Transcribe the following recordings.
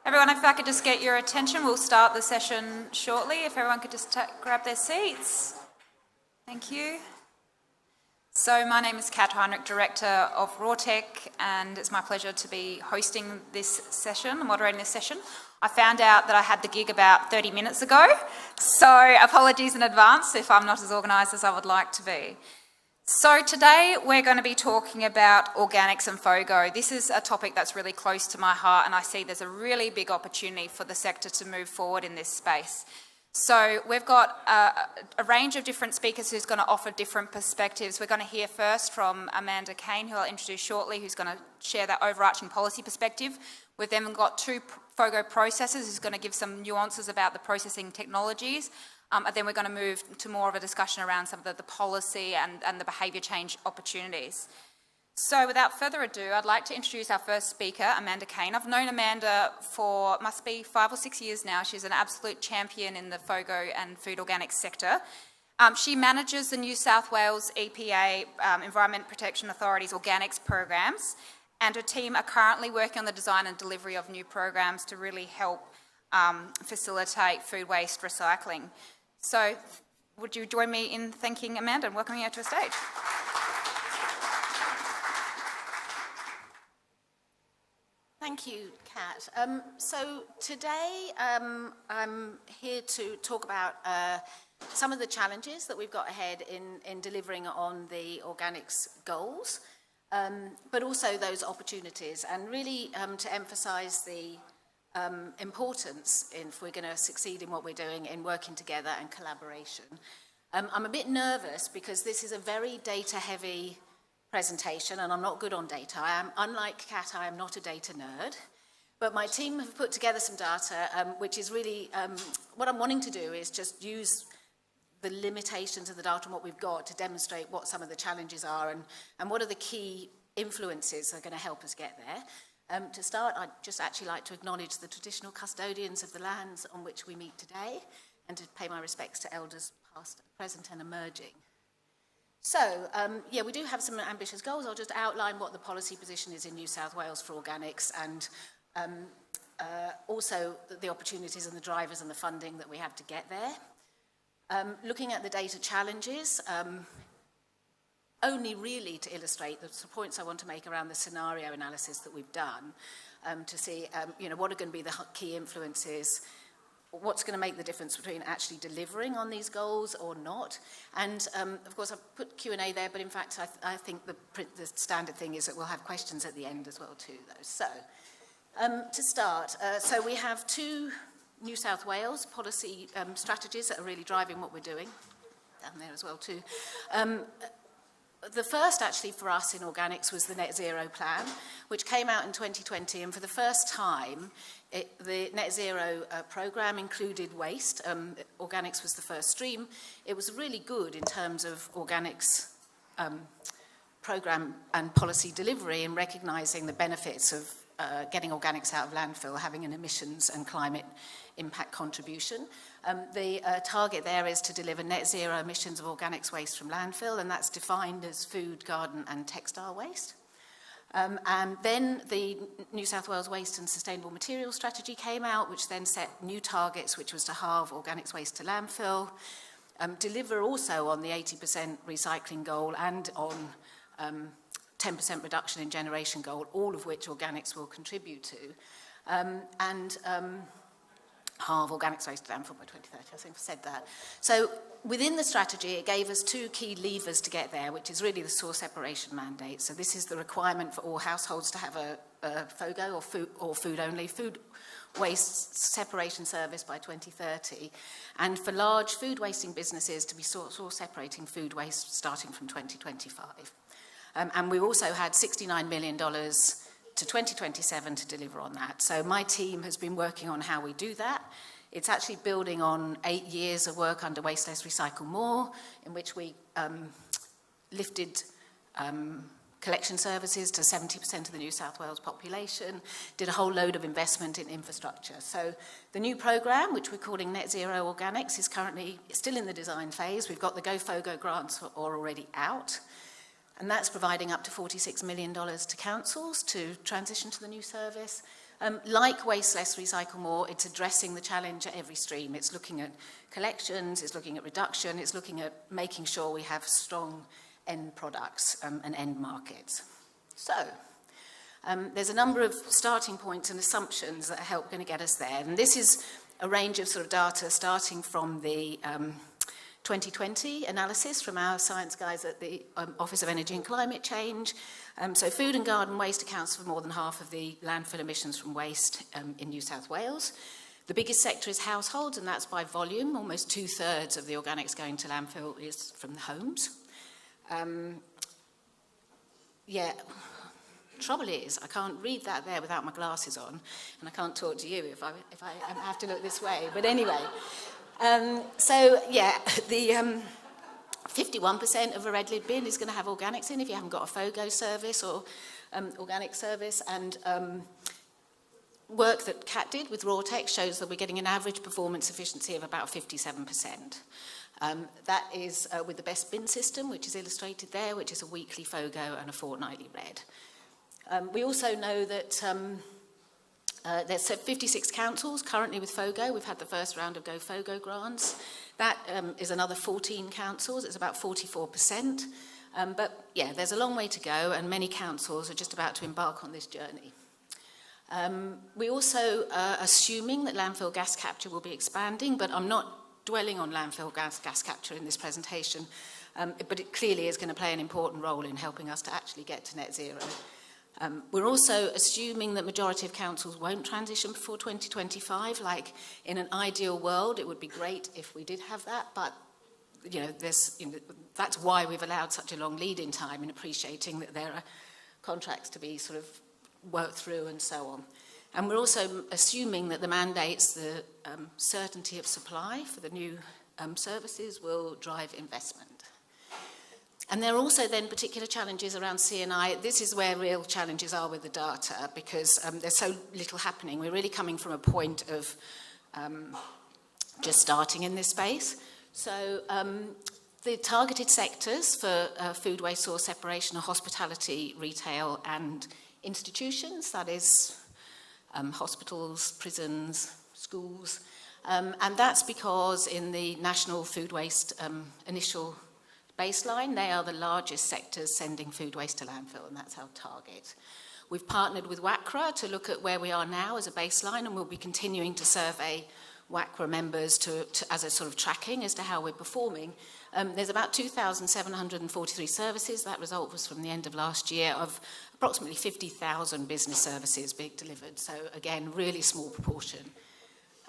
Everyone, if I could just get your attention, we'll start the session shortly. If everyone could just grab their seats. Thank you. So my name is Kat Heinrich, Director of RawTech, and it's my pleasure to be hosting this session, moderating this session. I found out that I had the gig about 30 minutes ago, so apologies in advance if I'm not as organised as I would like to be. So today we're going to be talking about organics and FOGO. This is a topic that's really close to my heart, and I see there's a really big opportunity for the sector to move forward in this space. So we've got a range of different speakers who's going to offer different perspectives. We're going to hear first from Amanda Kane, who I'll introduce shortly, who's going to share that overarching policy perspective. We've then got two FOGO processors who's going to give some nuances about the processing technologies. And then we're going to move to more of a discussion around some of the policy and the behaviour change opportunities. So without further ado, I'd like to introduce our first speaker, Amanda Kane. I've known Amanda for, must be 5 or 6 years now. She's an absolute champion in the FOGO and food organics sector. She manages the New South Wales EPA, Environment Protection Authority's organics programs, and her team are currently working on the design and delivery of new programs to really help facilitate food waste recycling. So would you join me in thanking Amanda and welcoming her to the stage? Thank you, Kat. So today I'm here to talk about some of the challenges that we've got ahead in delivering on the organics goals, but also those opportunities, and really to emphasise the importance if we're going to succeed in what we're doing in working together and collaboration. I'm a bit nervous because this is a very data-heavy presentation, and I'm not good on data. Unlike Kat, I am not a data nerd, but my team have put together some data, which is really, what I'm wanting to do is just use the limitations of the data and what we've got to demonstrate what some of the challenges are and what are the key influences that are going to help us get there. To start, I'd just actually like to acknowledge the traditional custodians of the lands on which we meet today, and to pay my respects to elders past, present and emerging. So, we do have some ambitious goals. I'll just outline what the policy position is in New South Wales for organics, and also the opportunities and the drivers and the funding that we have to get there. Looking at the data challenges, only really to illustrate the points I want to make around the scenario analysis that we've done, to see what are going to be the key influences, what's going to make the difference between actually delivering on these goals or not. And of course I've put Q&A there, but in fact I think the standard thing is that we'll have questions at the end as well too, though. So to start, so we have two New South Wales policy strategies that are really driving what we're doing, down there as well too. The first actually for us in organics was the Net Zero plan, which came out in 2020, and for the first time the Net Zero programme included waste. Organics was the first stream. It was really good in terms of organics programme and policy delivery, and recognising the benefits of getting organics out of landfill, having an emissions and climate impact contribution. The target there is to deliver net zero emissions of organics waste from landfill, and that's defined as food, garden and textile waste. And then the New South Wales Waste and Sustainable Materials Strategy came out, which then set new targets, which was to halve organics waste to landfill, deliver also on the 80% recycling goal and on 10% reduction in generation goal, all of which organics will contribute to, and halve organics waste to landfill by 2030, I think I've said that. So within the strategy, it gave us two key levers to get there, which is really the source separation mandate. So this is the requirement for all households to have a FOGO or food only, food waste separation service by 2030, and for large food wasting businesses to be source separating food waste starting from 2025. And we also had $69 million to 2027 to deliver on that. So my team has been working on how we do that. It's actually building on 8 years of work under Waste Less, Recycle More, in which we lifted collection services to 70% of the New South Wales population, did a whole load of investment in infrastructure. So the new programme, which we're calling Net Zero Organics, is currently still in the design phase. We've got the Go FOGO grants are already out. And that's providing up to $46 million to councils to transition to the new service. Like Waste Less, Recycle More, it's addressing the challenge at every stream. It's looking at collections, it's looking at reduction, it's looking at making sure we have strong end products and end markets. So, there's a number of starting points and assumptions that are going to get us there. And this is a range of sort of data starting from the 2020 analysis from our science guys at the Office of Energy and Climate Change. So food and garden waste accounts for more than half of the landfill emissions from waste in New South Wales. The biggest sector is households, and that's by volume. Almost 2/3 of the organics going to landfill is from the homes. Trouble is, I can't read that there without my glasses on, and I can't talk to you if I have to look this way. But anyway, the 51% of a red lid bin is going to have organics in if you haven't got a FOGO service or organic service. And work that Kat did with RawTech shows that we're getting an average performance efficiency of about 57%. That is with the best bin system, which is illustrated there, which is a weekly FOGO and a fortnightly red. We also know that there's 56 councils currently with FOGO. We've had the first round of Go FOGO grants. That is another 14 councils. It's about 44%. But yeah, there's a long way to go, and many councils are just about to embark on this journey. We also are assuming that landfill gas capture will be expanding, but I'm not dwelling on landfill gas capture in this presentation. But it clearly is going to play an important role in helping us to actually get to net zero. We're also assuming that majority of councils won't transition before 2025. Like, in an ideal world, it would be great if we did have that, but that's why we've allowed such a long lead-in time, in appreciating that there are contracts to be sort of worked through and so on. And we're also assuming that the mandates, the certainty of supply for the new services will drive investment. And there are also then particular challenges around C&I. This is where real challenges are with the data, because there's so little happening. We're really coming from a point of just starting in this space. So the targeted sectors for food waste source separation are hospitality, retail and institutions, that is hospitals, prisons, schools. And that's because in the National Food Waste initial baseline, they are the largest sectors sending food waste to landfill, and that's our target. We've partnered with WACRA to look at where we are now as a baseline, and we'll be continuing to survey WACRA members as a sort of tracking as to how we're performing. There's about 2,743 services. That result was from the end of last year, of approximately 50,000 business services being delivered. So again, really small proportion.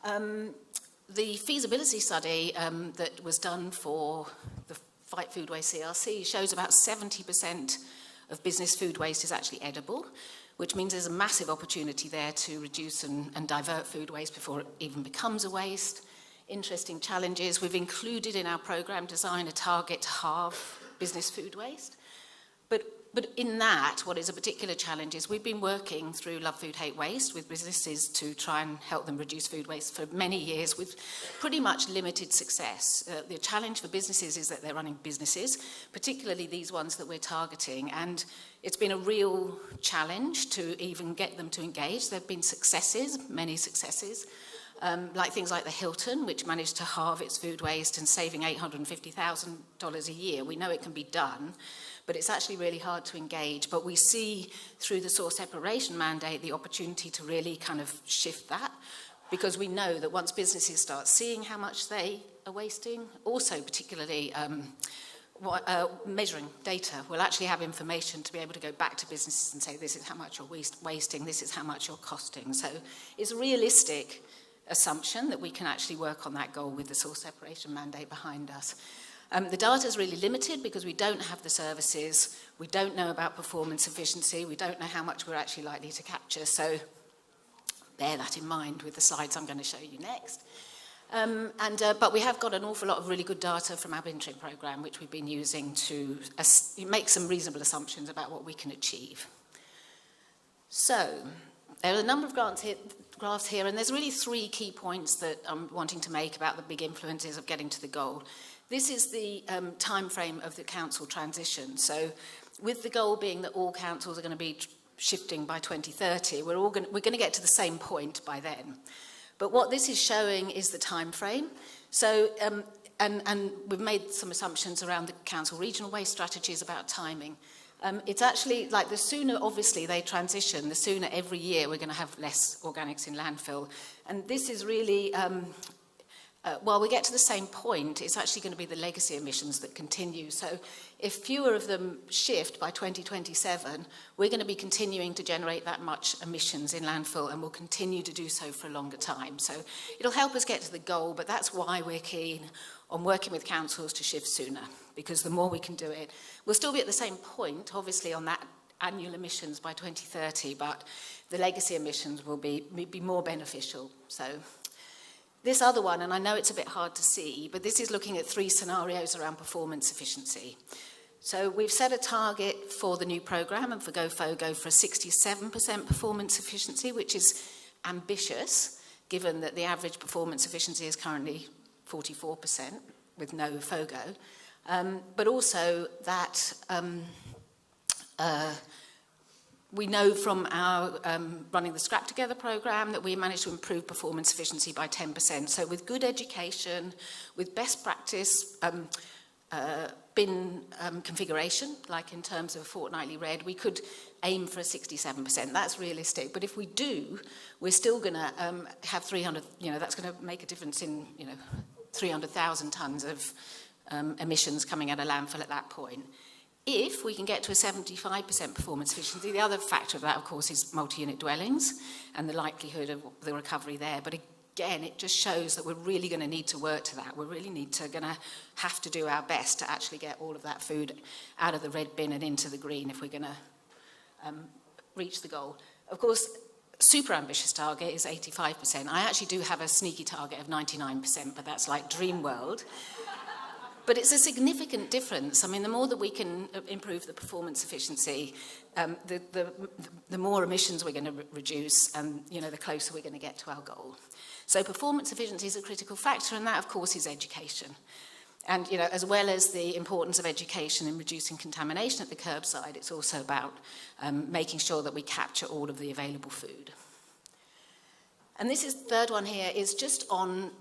The feasibility study that was done for the Fight Food Waste CRC shows about 70% of business food waste is actually edible, which means there's a massive opportunity there to reduce and divert food waste before it even becomes a waste. Interesting challenges. We've included in our programme design a target to halve business food waste. But in that, what is a particular challenge is we've been working through Love Food Hate Waste with businesses to try and help them reduce food waste for many years with pretty much limited success. The challenge for businesses is that they're running businesses, particularly these ones that we're targeting, and it's been a real challenge to even get them to engage. There have been successes, many successes, like things like the Hilton, which managed to halve its food waste and saving $850,000 a year. We know it can be done, but it's actually really hard to engage. But we see through the source separation mandate the opportunity to really kind of shift that, because we know that once businesses start seeing how much they are wasting, also particularly measuring data, we'll actually have information to be able to go back to businesses and say, this is how much you're wasting, this is how much you're costing. So it's a realistic assumption that we can actually work on that goal with the source separation mandate behind us. The data is really limited because we don't have the services, we don't know about performance efficiency, we don't know how much we're actually likely to capture, so bear that in mind with the slides I'm going to show you next. But we have got an awful lot of really good data from our Bintrim programme, which we've been using to make some reasonable assumptions about what we can achieve. So, there are a number of graphs here, and there's really three key points that I'm wanting to make about the big influences of getting to the goal. This is the time frame of the council transition. So with the goal being that all councils are going to be shifting by 2030, we're going to get to the same point by then. But what this is showing is the time frame. So, and we've made some assumptions around the council regional waste strategies about timing. It's actually like the sooner, obviously, they transition, the sooner every year we're going to have less organics in landfill. And this is really, while we get to the same point, it's actually going to be the legacy emissions that continue. So if fewer of them shift by 2027, we're going to be continuing to generate that much emissions in landfill, and we'll continue to do so for a longer time. So it'll help us get to the goal, but that's why we're keen on working with councils to shift sooner, because the more we can do it, we'll still be at the same point, obviously, on that annual emissions by 2030, but the legacy emissions will be more beneficial. So this other one, and I know it's a bit hard to see, but this is looking at 3 scenarios around performance efficiency. So we've set a target for the new programme and for FOGO for a 67% performance efficiency, which is ambitious, given that the average performance efficiency is currently 44% with no FOGO. But also that we know from our Running the Scrap Together programme that we managed to improve performance efficiency by 10%. So with good education, with best practice bin configuration, like in terms of fortnightly red, we could aim for a 67%. That's realistic. But if we do, we're still going to have 300, that's going to make a difference in, 300,000 tonnes of emissions coming out of landfill at that point. If we can get to a 75% performance efficiency, the other factor of that, of course, is multi-unit dwellings and the likelihood of the recovery there. But again, it just shows that we're really going to need to work to that. We're really going to have to do our best to actually get all of that food out of the red bin and into the green if we're going to reach the goal. Of course, super ambitious target is 85%. I actually do have a sneaky target of 99%, but that's like dream world. But it's a significant difference. I mean, the more that we can improve the performance efficiency, the more emissions we're going to reduce, and the closer we're going to get to our goal. So performance efficiency is a critical factor, and that, of course, is education. And as well as the importance of education in reducing contamination at the curbside, it's also about making sure that we capture all of the available food. And this is the third one here, is just on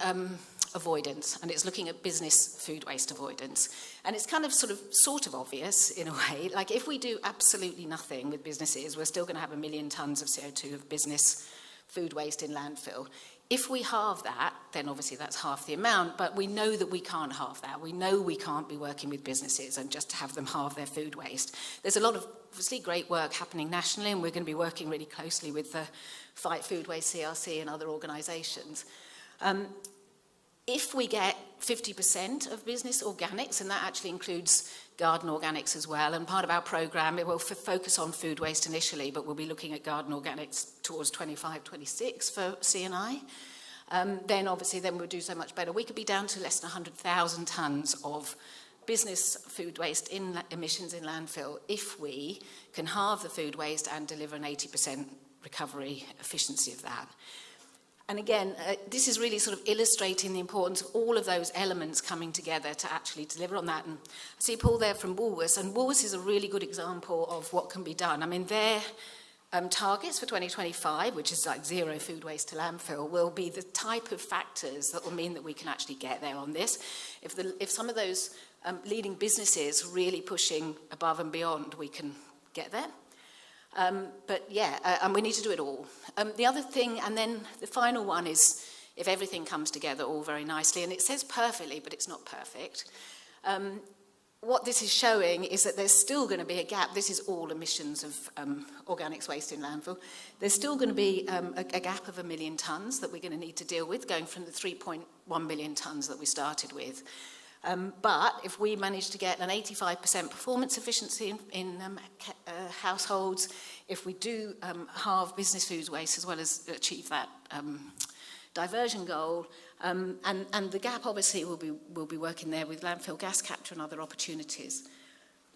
avoidance, and it's looking at business food waste avoidance. And it's kind of sort of obvious in a way. Like, if we do absolutely nothing with businesses, we're still going to have 1 million tonnes of CO2 of business food waste in landfill. If we halve that, then obviously that's half the amount, but we know that we can't halve that. We know we can't be working with businesses and just have them halve their food waste. There's a lot of obviously great work happening nationally, and we're going to be working really closely with the Fight Food Waste CRC and other organisations. If we get 50% of business organics, and that actually includes garden organics as well, and part of our programme, it will focus on food waste initially, but we'll be looking at garden organics towards 25, 26 for C&I. Then we'll do so much better. We could be down to less than 100,000 tonnes of business food waste emissions in landfill if we can halve the food waste and deliver an 80% recovery efficiency of that. And again, this is really sort of illustrating the importance of all of those elements coming together to actually deliver on that. And I see Paul there from Woolworths, and Woolworths is a really good example of what can be done. I mean, their targets for 2025, which is like 0 food waste to landfill, will be the type of factors that will mean that we can actually get there on this. If some of those leading businesses really pushing above and beyond, we can get there. And we need to do it all. The other thing, and then the final one, is if everything comes together all very nicely, and it says perfectly, but it's not perfect. What this is showing is that there's still going to be a gap. This is all emissions of organics waste in landfill. There's still going to be a gap of 1 million tonnes that we're going to need to deal with, going from the 3.1 million tonnes that we started with. But if we manage to get an 85% performance efficiency in households, if we do halve business food waste as well as achieve that diversion goal, and the gap obviously will be working there with landfill gas capture and other opportunities.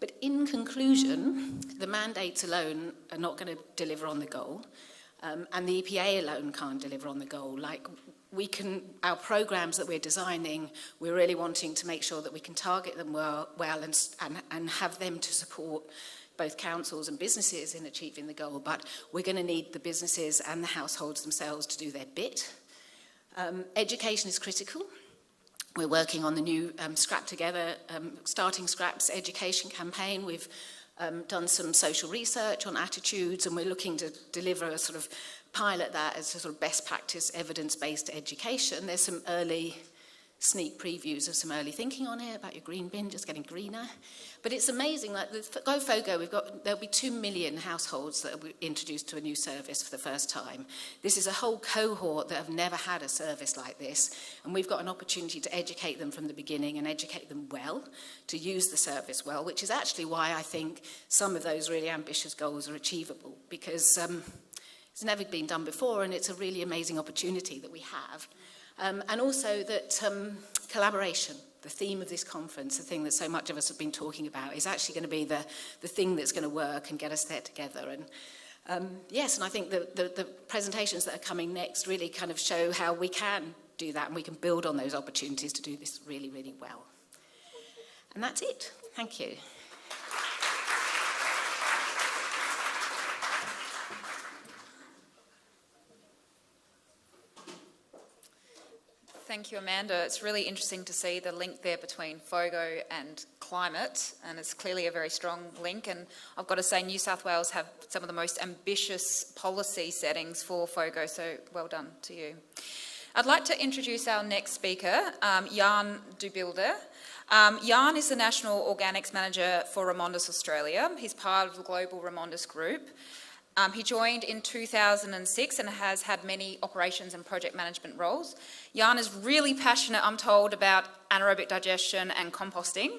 But in conclusion, the mandates alone are not going to deliver on the goal, and the EPA alone can't deliver on the goal. Like, our programs that we're designing, we're really wanting to make sure that we can target them well and have them to support both councils and businesses in achieving the goal, but we're going to need the businesses and the households themselves to do their bit. Education is critical. We're working on the new Scrap Together, Starting Scraps education campaign. We've done some social research on attitudes, and we're looking to deliver a sort of pilot that as a sort of best practice evidence-based education. There's some early sneak previews of some early thinking on here about your green bin just getting greener. But it's amazing, like the Go FOGO, there'll be 2 million households that will be introduced to a new service for the first time. This is a whole cohort that have never had a service like this, and we've got an opportunity to educate them from the beginning and educate them well, to use the service well, which is actually why I think some of those really ambitious goals are achievable, because it's never been done before, and it's a really amazing opportunity that we have. And also that collaboration, the theme of this conference, the thing that so much of us have been talking about, is actually going to be the thing that's going to work and get us there together. And yes, and I think the presentations that are coming next really kind of show how we can do that, and we can build on those opportunities to do this really, really well. And that's it. Thank you. Thank you, Amanda. It's really interesting to see the link there between FOGO and climate, and it's clearly a very strong link. And I've got to say, New South Wales have some of the most ambitious policy settings for FOGO, so well done to you. I'd like to introduce our next speaker, Jan Duebbelde. Jan is the National Organics Manager for REMONDIS Australia. He's part of the global REMONDIS group. He joined in 2006 and has had many operations and project management roles. Jan is really passionate, I'm told, about anaerobic digestion and composting,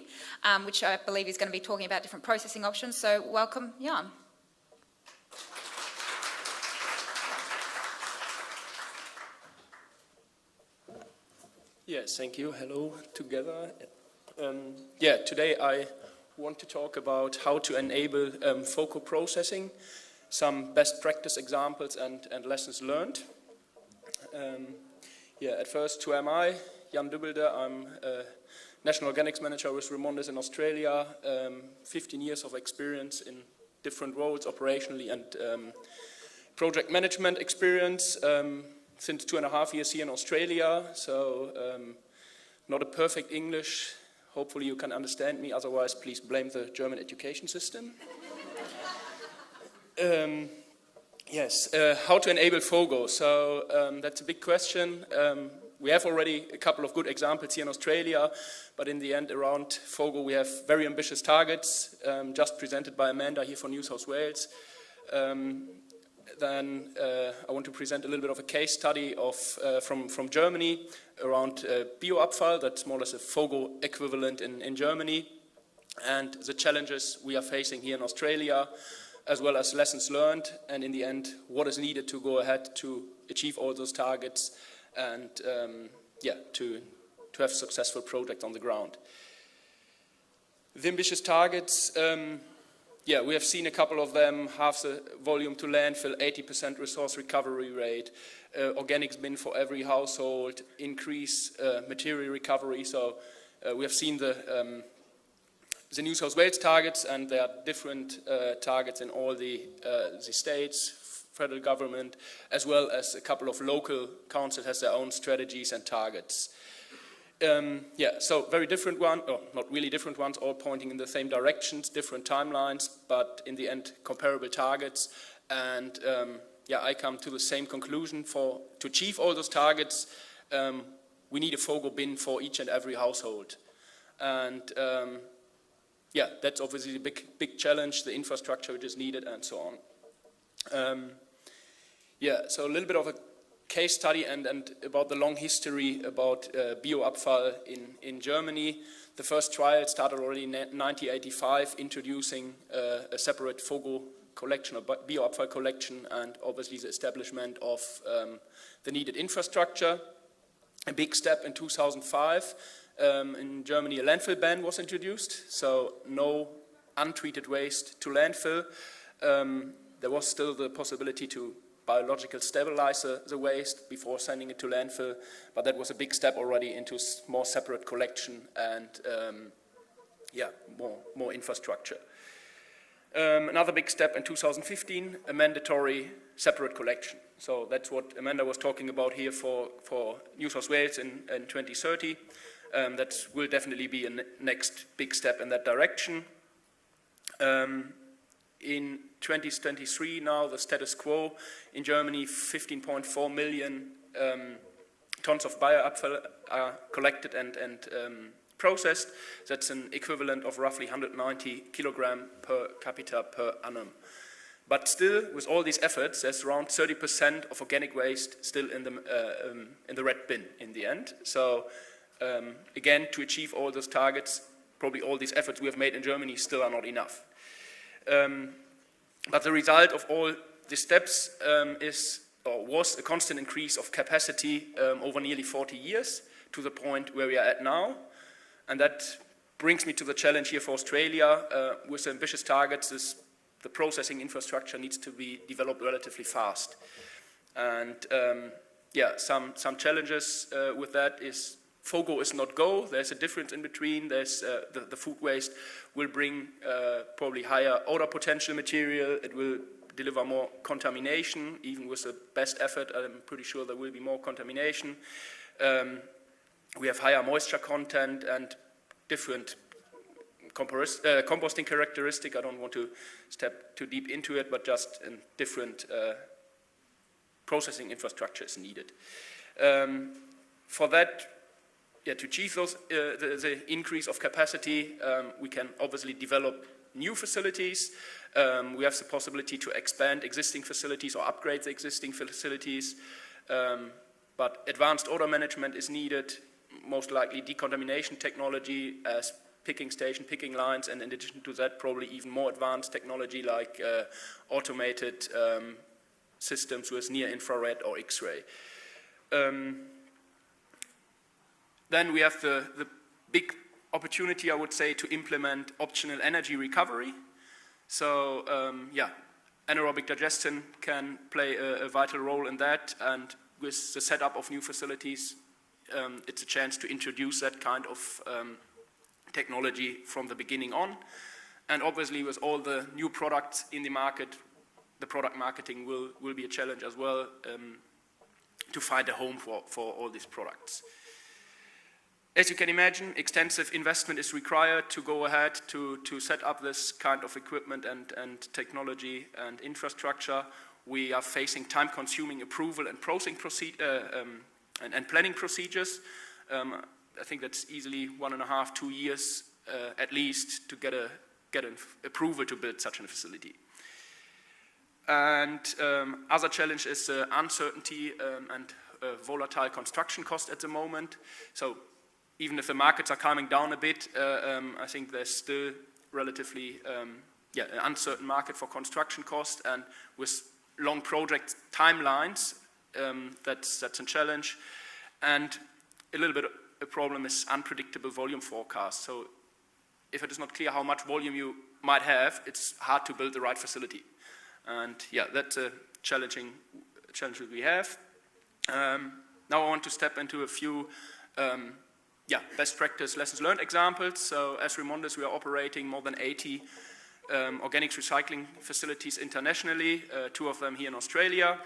which I believe he's going to be talking about different processing options. So welcome, Jan. Yes, thank you. Hello together. Today I want to talk about how to enable FOGO processing, some best practice examples and lessons learned. At first, who am I? Jan Duebbelde. I'm a National Organics Manager with REMONDIS in Australia. 15 years of experience in different roles, operationally and project management experience. Since 2.5 years here in Australia, so not a perfect English. Hopefully you can understand me, otherwise please blame the German education system. How to enable FOGO. So that's a big question. We have already a couple of good examples here in Australia, but in the end around FOGO we have very ambitious targets, just presented by Amanda here for New South Wales. Then I want to present a little bit of a case study from Germany around Bioabfall. That's more or less a FOGO equivalent in Germany, and the challenges we are facing here in Australia, as well as lessons learned, and in the end what is needed to go ahead to achieve all those targets and to have successful projects on the ground. The ambitious targets, we have seen a couple of them: half the volume to landfill, 80% resource recovery rate, organics bin for every household, increase material recovery. So we have seen the New South Wales targets, and there are different targets in all the states, federal government, as well as a couple of local councils has their own strategies and targets. So very different not really different ones, all pointing in the same directions, different timelines, but in the end comparable targets. And I come to the same conclusion: to achieve all those targets, we need a FOGO bin for each and every household. And that's obviously a big challenge, the infrastructure which is needed and so on. So a little bit of a case study and about the long history about Bioabfall in Germany. The first trial started already in 1985, introducing a separate FOGO collection, or Bioabfall collection, and obviously the establishment of the needed infrastructure. A big step in 2005. In Germany, a landfill ban was introduced, so no untreated waste to landfill. There was still the possibility to biological stabilize the waste before sending it to landfill, but that was a big step already into more separate collection and more infrastructure. Another big step in 2015, a mandatory separate collection. So that's what Amanda was talking about here for New South Wales in 2030. That will definitely be a next big step in that direction. In 2023 now, the status quo in Germany, 15.4 million tons of Bioabfall are collected and processed. That's an equivalent of roughly 190 kilogram per capita per annum. But still, with all these efforts, there's around 30% of organic waste still in the red bin in the end. So again, to achieve all those targets, probably all these efforts we have made in Germany still are not enough. But the result of all the steps was a constant increase of capacity over nearly 40 years to the point where we are at now. And that brings me to the challenge here for Australia. With ambitious targets, the processing infrastructure needs to be developed relatively fast. And some challenges with that is FOGO is not go. There's a difference in between. There's the food waste will bring probably higher odor potential material. It will deliver more contamination. Even with the best effort, I'm pretty sure there will be more contamination. We have higher moisture content and different composting characteristic. I don't want to step too deep into it, but just in different processing infrastructure is needed. For that, to achieve those, the increase of capacity, we can obviously develop new facilities. We have the possibility to expand existing facilities or upgrade the existing facilities. But advanced odor management is needed, most likely decontamination technology as picking station, picking lines, and in addition to that, probably even more advanced technology like automated systems with near-infrared or X-ray. Then we have the big opportunity, I would say, to implement optional energy recovery. So, anaerobic digestion can play a vital role in that, and with the setup of new facilities, it's a chance to introduce that kind of technology from the beginning on. And obviously, with all the new products in the market, the product marketing will be a challenge as well to find a home for all these products. As you can imagine, extensive investment is required to go ahead to set up this kind of equipment and technology and infrastructure. We are facing time-consuming approval and processing and planning procedures. I think that's easily 1.5 to 2 years at least to get an approval to build such a facility. And other challenge is uncertainty and volatile construction cost at the moment. So even if the markets are calming down a bit, I think there's still relatively an uncertain market for construction cost, and with long project timelines, that's a challenge. And a little bit a problem is unpredictable volume forecast. So if it is not clear how much volume you might have, it's hard to build the right facility. And that's a challenge that we have. Now I want to step into a few best practice lessons learned examples. So as REMONDIS, we are operating more than 80 organics recycling facilities internationally, 2 of them here in Australia.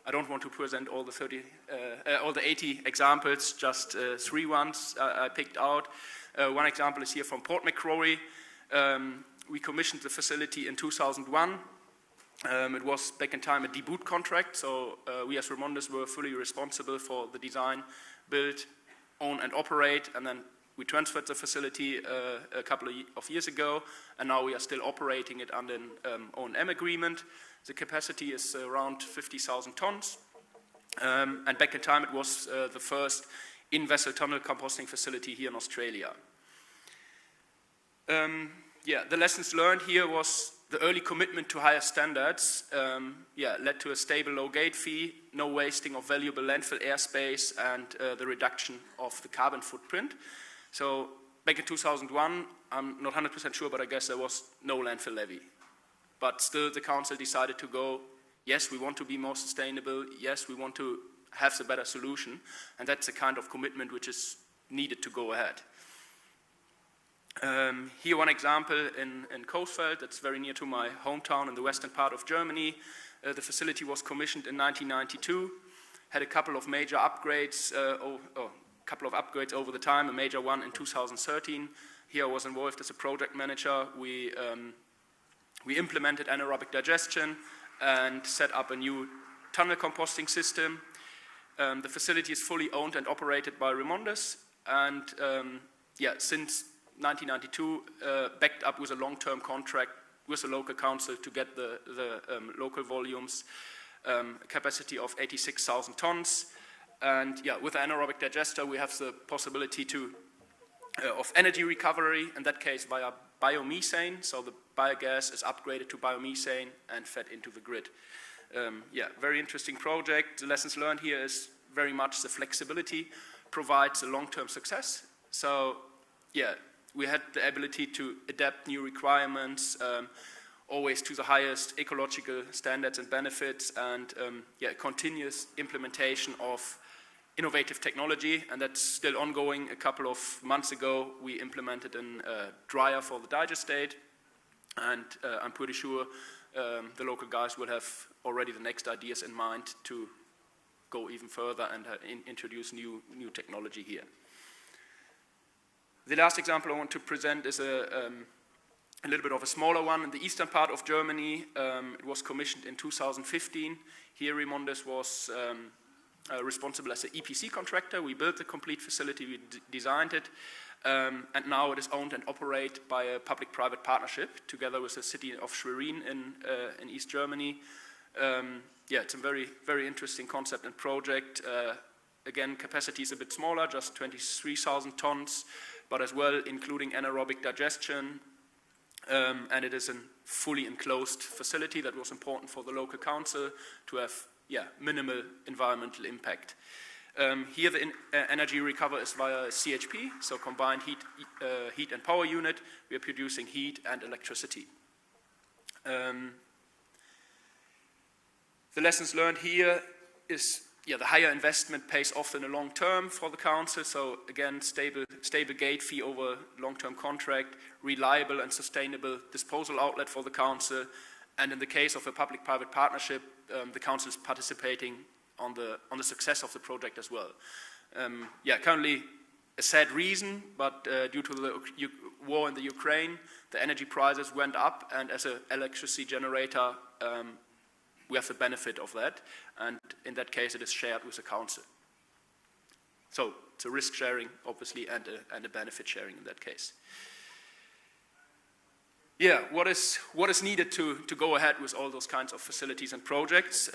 I don't want to present all the 80 examples, just 3 ones I picked out. One example is here from Port Macquarie. We commissioned the facility in 2001. It was back in time a deboot contract, so we as REMONDIS were fully responsible for the design, build, own and operate, and then we transferred the facility a couple of years ago, and now we are still operating it under an O&M agreement. The capacity is around 50,000 tons, and back in time it was the first in-vessel tunnel composting facility here in Australia. The lessons learned here was the early commitment to higher standards led to a stable low gate fee, no wasting of valuable landfill airspace, and the reduction of the carbon footprint. So back in 2001, I'm not 100% sure, but I guess there was no landfill levy. But still the council decided to go, yes, we want to be more sustainable, yes, we want to have the better solution, and that's the kind of commitment which is needed to go ahead. Here one example in Coesfeld, that's very near to my hometown in the western part of Germany. The facility was commissioned in 1992, had a couple of major upgrades, couple of upgrades over the time, a major one in 2013. Here I was involved as a project manager. We implemented anaerobic digestion and set up a new tunnel composting system. The facility is fully owned and operated by REMONDIS, and since 1992, backed up with a long-term contract with the local council to get the local volumes, a capacity of 86,000 tons. And with the anaerobic digester, we have the possibility of energy recovery, in that case via biomethane. So the biogas is upgraded to biomethane and fed into the grid. Very interesting project. The lessons learned here is very much the flexibility provides a long-term success. So we had the ability to adapt new requirements, always to the highest ecological standards and benefits, and continuous implementation of innovative technology, and that's still ongoing. A couple of months ago, we implemented a dryer for the digestate, and I'm pretty sure the local guys will have already the next ideas in mind to go even further and introduce new technology here. The last example I want to present is a little bit of a smaller one in the eastern part of Germany. It was commissioned in 2015. Here REMONDIS was responsible as an EPC contractor. We built the complete facility, we designed it, and now it is owned and operated by a public-private partnership together with the city of Schwerin in East Germany. It's a very, very interesting concept and project. Again, capacity is a bit smaller, just 23,000 tons, but as well including anaerobic digestion, and it is a fully enclosed facility. That was important for the local council to have minimal environmental impact. Here the energy recover is via CHP, so combined heat and power unit. We are producing heat and electricity. The lessons learned here is the higher investment pays off in the long term for the council. So again, stable gate fee over long-term contract, reliable and sustainable disposal outlet for the council. And in the case of a public-private partnership, the council is participating on the success of the project as well. Currently a sad reason, but due to the war in the Ukraine, the energy prices went up, and as an electricity generator, we have the benefit of that, and in that case it is shared with the council. So it's a risk sharing, obviously, and a benefit sharing in that case. What is needed to go ahead with all those kinds of facilities and projects?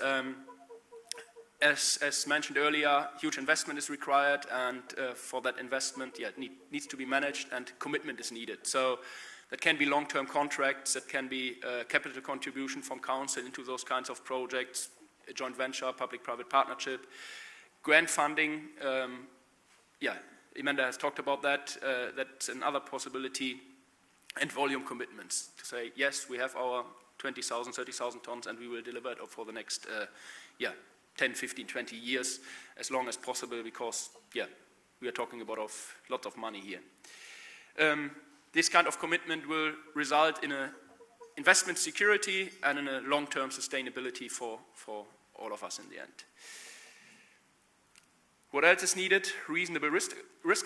As mentioned earlier, huge investment is required, and for that investment, it needs to be managed, and commitment is needed. So that can be long-term contracts, that can be capital contribution from council into those kinds of projects, a joint venture, public-private partnership, grant funding. Amanda has talked about that. That's another possibility. And volume commitments to say, yes, we have our 20,000, 30,000 tons, and we will deliver it for the next 10, 15, 20 years, as long as possible, because we are talking about lots of money here. This kind of commitment will result in an investment security and in a long-term sustainability for all of us in the end. What else is needed? Reasonable risk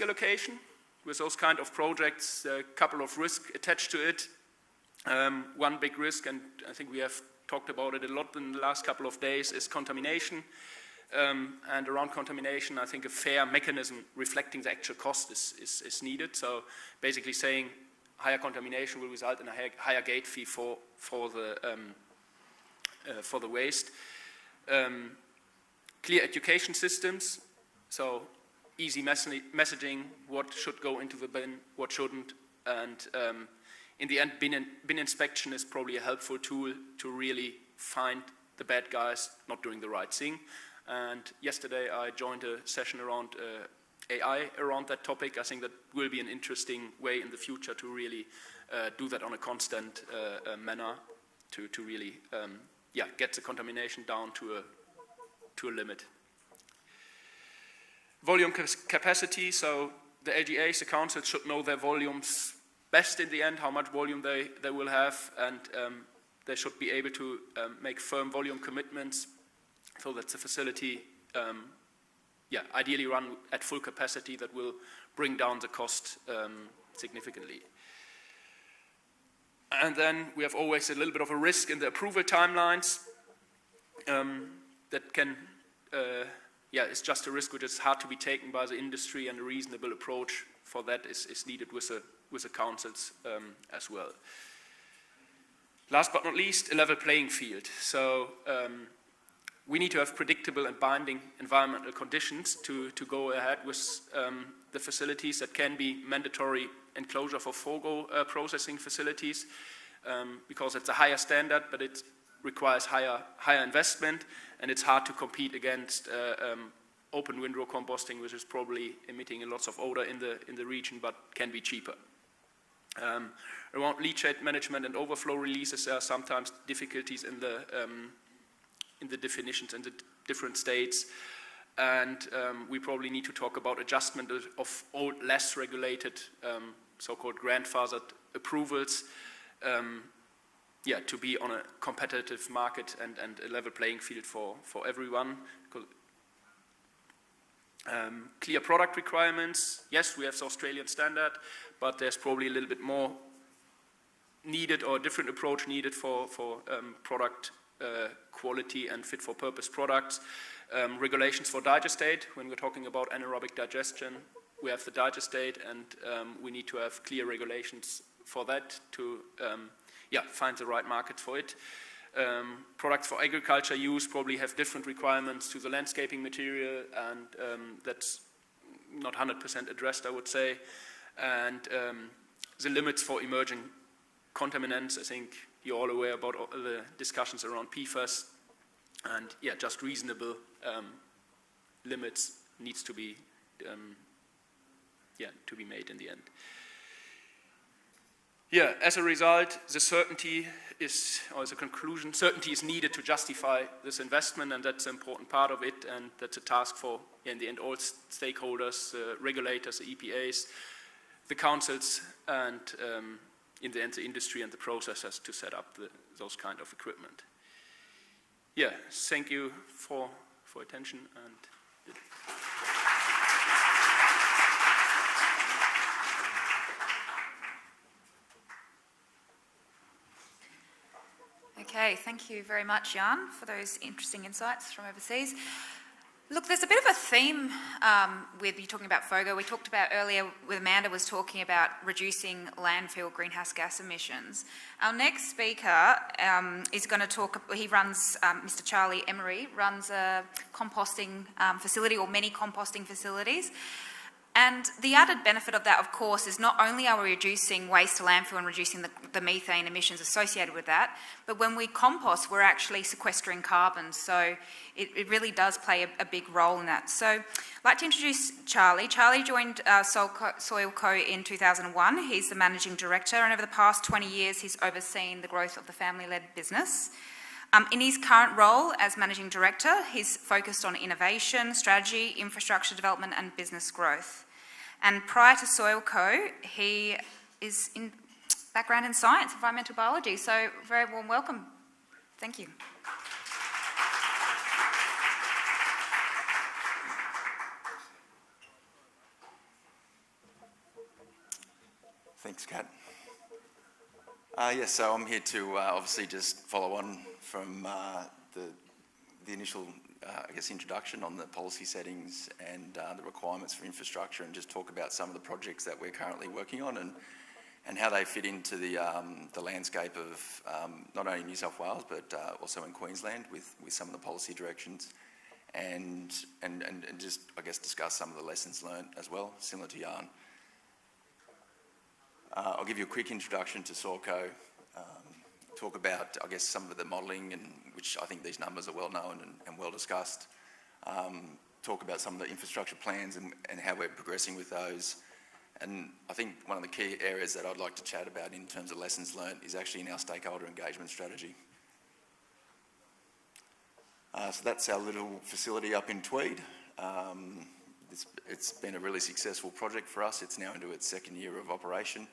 allocation. With those kind of projects, a couple of risks attached to it. One big risk, and I think we have talked about it a lot in the last couple of days, is contamination. And around contamination, I think a fair mechanism reflecting the actual cost is needed. So basically saying higher contamination will result in a higher gate fee for the waste. Clear education systems, so easy messaging, what should go into the bin, what shouldn't, and in the end, bin inspection is probably a helpful tool to really find the bad guys not doing the right thing. And yesterday I joined a session around AI around that topic. I think that will be an interesting way in the future to really do that on a constant manner to really get the contamination down to a limit. Volume capacity, so the LGAs, the council, should know their volumes best in the end, how much volume they will have, and they should be able to make firm volume commitments so that the facility ideally run at full capacity. That will bring down the cost significantly. And then we have always a little bit of a risk in the approval timelines. That can, it's just a risk which is hard to be taken by the industry, and a reasonable approach for that is needed with the councils as well. Last but not least, a level playing field. So we need to have predictable and binding environmental conditions to go ahead with the facilities. That can be mandatory enclosure for FOGO processing facilities, because it's a higher standard, but it requires higher investment, and it's hard to compete against open windrow composting, which is probably emitting lots of odor in the region, but can be cheaper. Around leachate management and overflow releases, there are sometimes difficulties in the definitions in the different states, and we probably need to talk about adjustment of old, less regulated, so-called grandfathered approvals, to be on a competitive market and a level playing field for everyone. Clear product requirements. Yes, we have the Australian standard, but there's probably a little bit more needed, or a different approach needed for product quality and fit-for-purpose products. Regulations for digestate. When we're talking about anaerobic digestion, we have the digestate, and we need to have clear regulations for that to find the right market for it. Products for agriculture use probably have different requirements to the landscaping material, and that's not 100% addressed, I would say. And the limits for emerging contaminants, I think you're all aware about all the discussions around PFAS, and just reasonable limits needs to be made in the end. As a result, certainty is needed to justify this investment, and that's an important part of it, and that's a task for, in the end, all stakeholders, regulators, the EPAs, the councils, and in the end, the industry and the processors to set up those kind of equipment. Thank you for attention. And Okay, thank you very much, Jan, for those interesting insights from overseas. Look, there's a bit of a theme with you talking about FOGO. We talked about earlier, with Amanda was talking about reducing landfill greenhouse gas emissions. Our next speaker is going to talk, he runs, Mr. Charlie Emery, runs a composting facility, or many composting facilities. And the added benefit of that, of course, is not only are we reducing waste to landfill and reducing the methane emissions associated with that, but when we compost, we're actually sequestering carbon. So it really does play a big role in that. So I'd like to introduce Charlie. Charlie joined SOILCO in 2001. He's the managing director, and over the past 20 years, he's overseen the growth of the family-led business. In his current role as Managing Director, he's focused on innovation, strategy, infrastructure development and business growth. And prior to SOILCO, he is in background in science, environmental biology, so very warm welcome. Thank you. Thanks, Kat. So I'm here to obviously just follow on from the initial, introduction on the policy settings and the requirements for infrastructure, and just talk about some of the projects that we're currently working on and how they fit into the landscape of not only New South Wales but also in Queensland with some of the policy directions, and just discuss some of the lessons learned as well, similar to Jan. I'll give you a quick introduction to SOILCO, talk about, some of the modelling, and which I think these numbers are well known and well discussed, talk about some of the infrastructure plans and how we're progressing with those. And I think one of the key areas that I'd like to chat about in terms of lessons learned is actually in our stakeholder engagement strategy. So that's our little facility up in Tweed. It's been a really successful project for us. It's now into its second year of operation.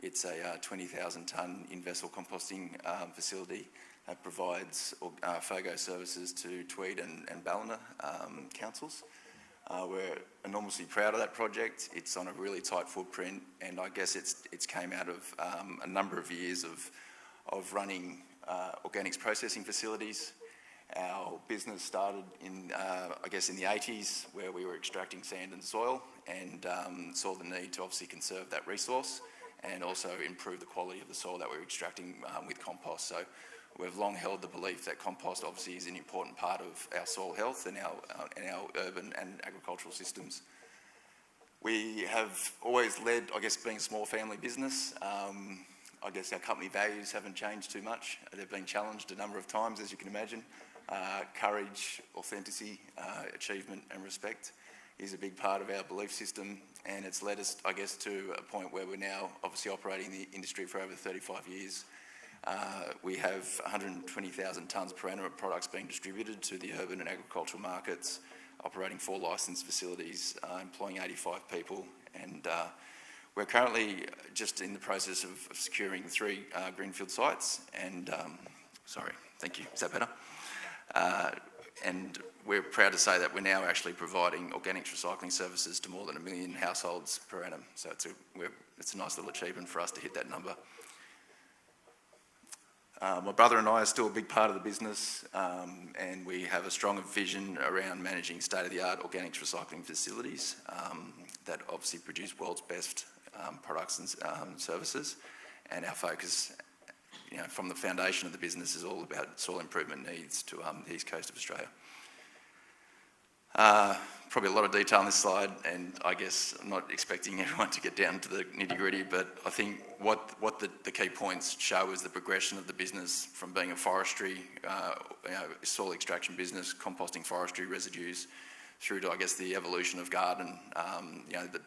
It's a 20,000 tonne in-vessel composting facility that provides FOGO services to Tweed and Ballina councils. We're enormously proud of that project. It's on a really tight footprint, and I guess it's came out of a number of years of running organics processing facilities. Our business started in the 80s, where we were extracting sand and soil, and saw the need to obviously conserve that resource and also improve the quality of the soil that we're extracting with compost. So we've long held the belief that compost obviously is an important part of our soil health and our urban and agricultural systems. We have always led, being a small family business. Our company values haven't changed too much. They've been challenged a number of times, as you can imagine. Courage, authenticity, achievement and respect is a big part of our belief system, and it's led us, to a point where we're now obviously operating in the industry for over 35 years. We have 120,000 tonnes per annum of products being distributed to the urban and agricultural markets, operating 4 licensed facilities, employing 85 people, and we're currently just in the process of securing 3 greenfield sites, and thank you, is that better? And we're proud to say that we're now actually providing organics recycling services to more than 1 million households per annum. So it's a nice little achievement for us to hit that number. My brother and I are still a big part of the business, and we have a strong vision around managing state-of-the-art organics recycling facilities that obviously produce world's best products and services. And our focus, from the foundation of the business, is all about soil improvement needs to the east coast of Australia. Probably a lot of detail on this slide, and I'm not expecting everyone to get down to the nitty-gritty, but I think what the key points show is the progression of the business from being a forestry, soil extraction business, composting forestry residues, through to, the evolution of garden,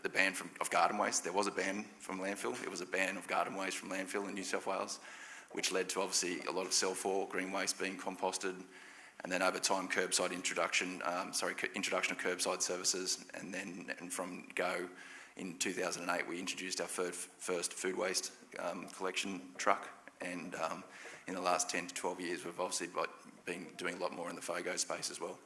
the ban of garden waste. There was a ban from landfill. It was a ban of garden waste from landfill in New South Wales, which led to obviously a lot of cell-for green waste being composted, and then over time introduction of curbside services, and from go in 2008 we introduced our first food waste collection truck, and in the last 10 to 12 years we've obviously been doing a lot more in the FOGO space as well.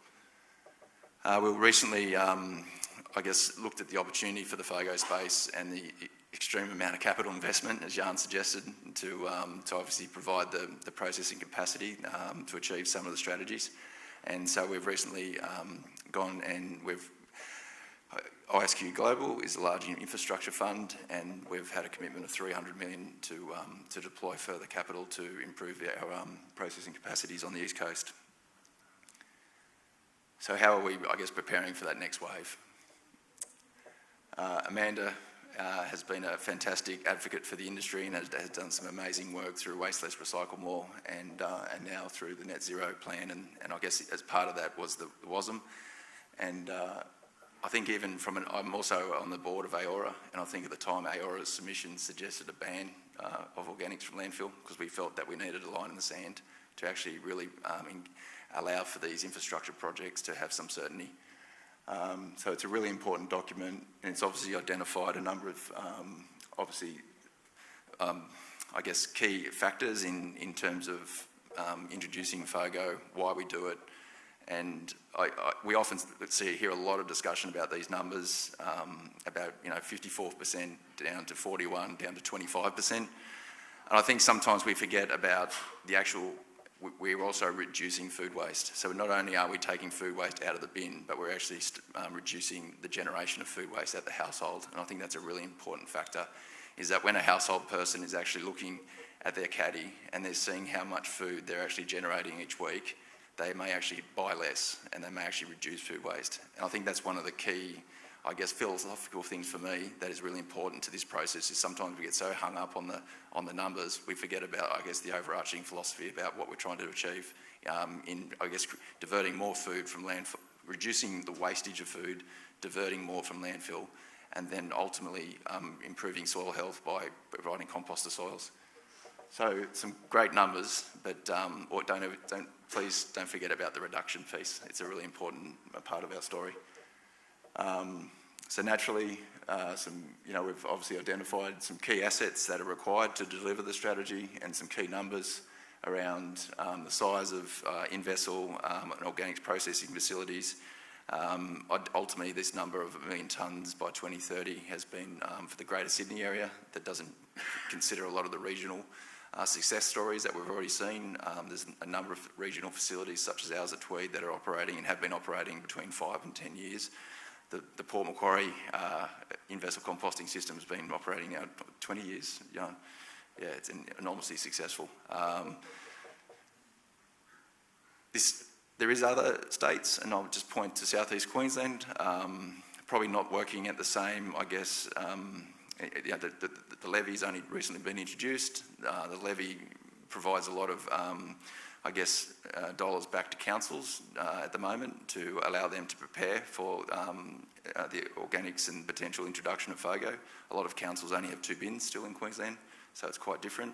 We recently looked at the opportunity for the FOGO space and the extreme amount of capital investment, as Jan suggested, to obviously provide the processing capacity to achieve some of the strategies. And so we've recently gone and ISQ Global is a large infrastructure fund, and we've had a commitment of 300 million to deploy further capital to improve our processing capacities on the East Coast. So how are we, preparing for that next wave? Amanda has been a fantastic advocate for the industry and has done some amazing work through Waste Less, Recycle More, and now through the Net Zero plan, and as part of that was the WASM. And I think I'm also on the board of AORA, and I think at the time AORA's submission suggested a ban of organics from landfill, because we felt that we needed a line in the sand to actually really allow for these infrastructure projects to have some certainty. So it's a really important document, and it's obviously identified a number of key factors in terms of introducing FOGO, why we do it, and we often hear a lot of discussion about these numbers, about 54% down to 41%, down to 25%, and I think sometimes we forget about the actual. We're also reducing food waste. So not only are we taking food waste out of the bin, but we're actually reducing the generation of food waste at the household. And I think that's a really important factor, is that when a household person is actually looking at their caddy and they're seeing how much food they're actually generating each week, they may actually buy less and they may actually reduce food waste. And I think that's one of the key, philosophical things for me that is really important to this process, is sometimes we get so hung up on the numbers, we forget about, the overarching philosophy about what we're trying to achieve in diverting more food from landfill, reducing the wastage of food, diverting more from landfill, and then ultimately improving soil health by providing compost to soils. So some great numbers, but please don't forget about the reduction piece. It's a really important part of our story. So naturally, we've obviously identified some key assets that are required to deliver the strategy and some key numbers around the size of in-vessel and organics processing facilities. Ultimately, this number of 1 million tonnes by 2030 has been for the Greater Sydney area. That doesn't consider a lot of the regional success stories that we've already seen. There's a number of regional facilities such as ours at Tweed that are operating and have been operating between 5 and 10 years. The Port Macquarie in-vessel composting system has been operating now 20 years. Yeah, it's enormously successful. There is other states, and I'll just point to Southeast Queensland, probably not working at the same, I guess. The levy's only recently been introduced. The levy provides a lot of, dollars back to councils at the moment to allow them to prepare for the organics and potential introduction of FOGO. A lot of councils only have 2 bins still in Queensland, so it's quite different.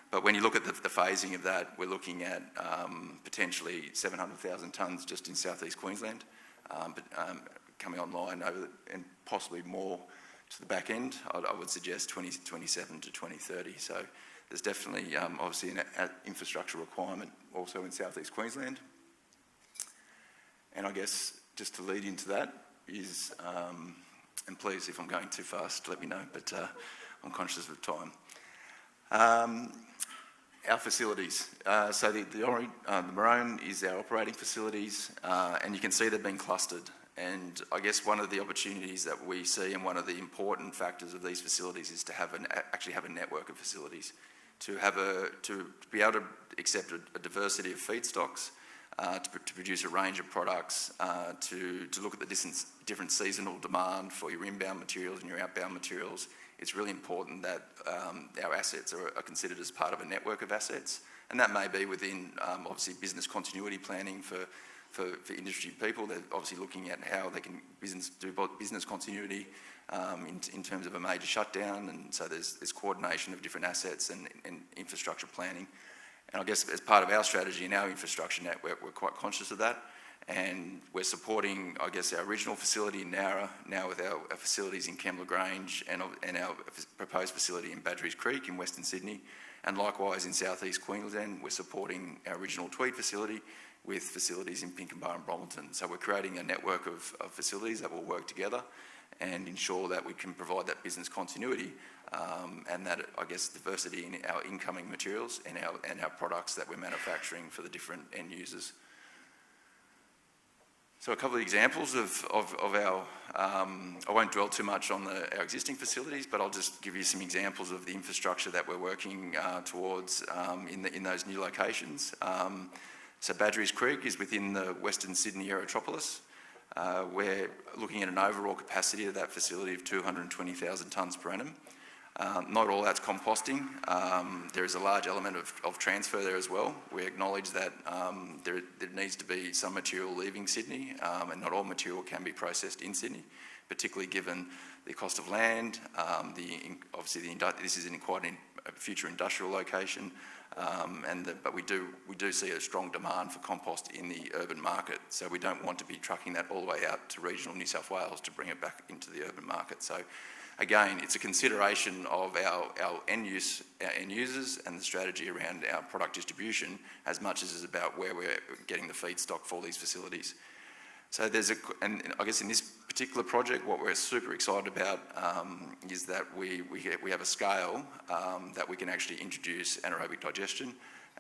But when you look at the phasing of that, we're looking at potentially 700,000 tonnes just in southeast Queensland, coming online over, and possibly more to the back end. I would suggest 2027 to 2030. So there's definitely obviously an infrastructure requirement also in southeast Queensland. And I guess just to lead into that is, and please if I'm going too fast let me know, but I'm conscious of time. Our facilities. So the maroon is our operating facilities, and you can see they've been clustered. And I guess one of the opportunities that we see, and one of the important factors of these facilities, is to actually have a network of facilities, to be able to accept a diversity of feedstocks, to produce a range of products, to look at the different seasonal demand for your inbound materials and your outbound materials. It's really important that our assets are considered as part of a network of assets, and that may be within obviously business continuity planning for industry people. They're obviously looking at how they can do business continuity in terms of a major shutdown, and so there's coordination of different assets and infrastructure planning. And I guess as part of our strategy and our infrastructure network, we're quite conscious of that. And we're supporting, I guess, our original facility in Nowra, now with our facilities in Kembla Grange and our proposed facility in Badgerys Creek in Western Sydney. And likewise in southeast Queensland, we're supporting our original Tweed facility with facilities in Pinkenba and Bromelton. So we're creating a network of facilities that will work together and ensure that we can provide that business continuity and that, I guess, diversity in our incoming materials and our products that we're manufacturing for the different end users. So a couple of examples of our, I won't dwell too much on our existing facilities, but I'll just give you some examples of the infrastructure that we're working towards in those new locations. So Badgerys Creek is within the Western Sydney Aerotropolis. We're looking at an overall capacity of that facility of 220,000 tonnes per annum. Not all that's composting. There is a large element of transfer there as well. We acknowledge that there needs to be some material leaving Sydney, and not all material can be processed in Sydney, particularly given the cost of land. This is in quite a future industrial location, but we do see a strong demand for compost in the urban market. So we don't want to be trucking that all the way out to regional New South Wales to bring it back into the urban market. So again, it's a consideration of our end users and the strategy around our product distribution as much as it's about where we're getting the feedstock for these facilities. So and I guess in this particular project, what we're super excited about is that we have a scale that we can actually introduce anaerobic digestion,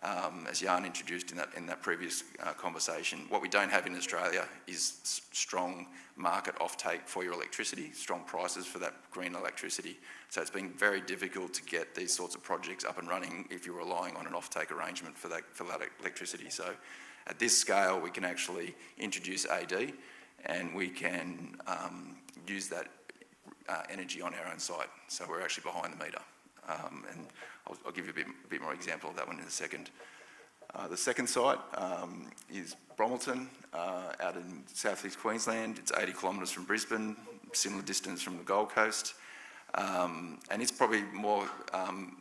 as Jan introduced in that previous conversation. What we don't have in Australia is strong market offtake for your electricity, strong prices for that green electricity. So it's been very difficult to get these sorts of projects up and running if you're relying on an offtake arrangement for that electricity. So at this scale, we can actually introduce AD, and we can use that energy on our own site. So we're actually behind the meter. And I'll give you a bit more example of that one in a second. The second site is Bromelton, out in southeast Queensland. It's 80 kilometres from Brisbane, similar distance from the Gold Coast. And it's probably more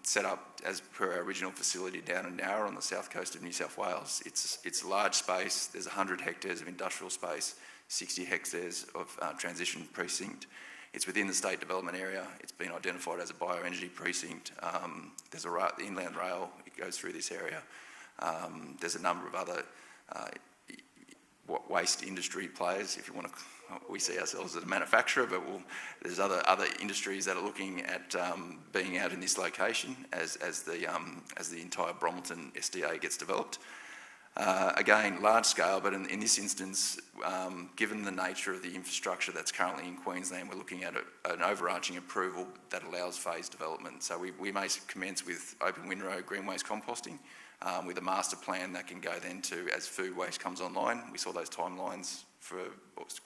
set up as per our original facility down in Nowra on the south coast of New South Wales. It's a large space. There's 100 hectares of industrial space, 60 hectares of transition precinct. It's within the state development area. It's been identified as a bioenergy precinct. There's the inland rail, it goes through this area. There's a number of other waste industry players, if you want to. We see ourselves as a manufacturer, but there's other industries that are looking at being out in this location as the entire Bromelton SDA gets developed. Again, large scale, but in this instance, given the nature of the infrastructure that's currently in Queensland, we're looking at an overarching approval that allows phased development. So we may commence with open windrow green waste composting, with a master plan that can go then to, as food waste comes online. We saw those timelines for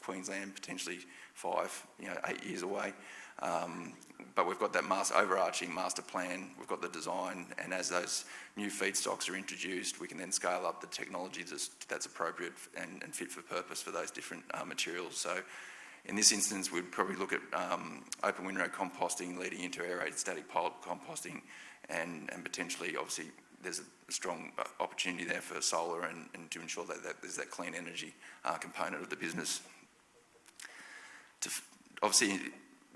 Queensland, potentially 8 years away. But we've got that overarching master plan, we've got the design, and as those new feedstocks are introduced, we can then scale up the technology that's appropriate and fit for purpose for those different materials. So in this instance, we'd probably look at open windrow composting leading into aerated static pile composting, and potentially, obviously, there's a strong opportunity there for solar and to ensure that there's that clean energy component of the business. Obviously,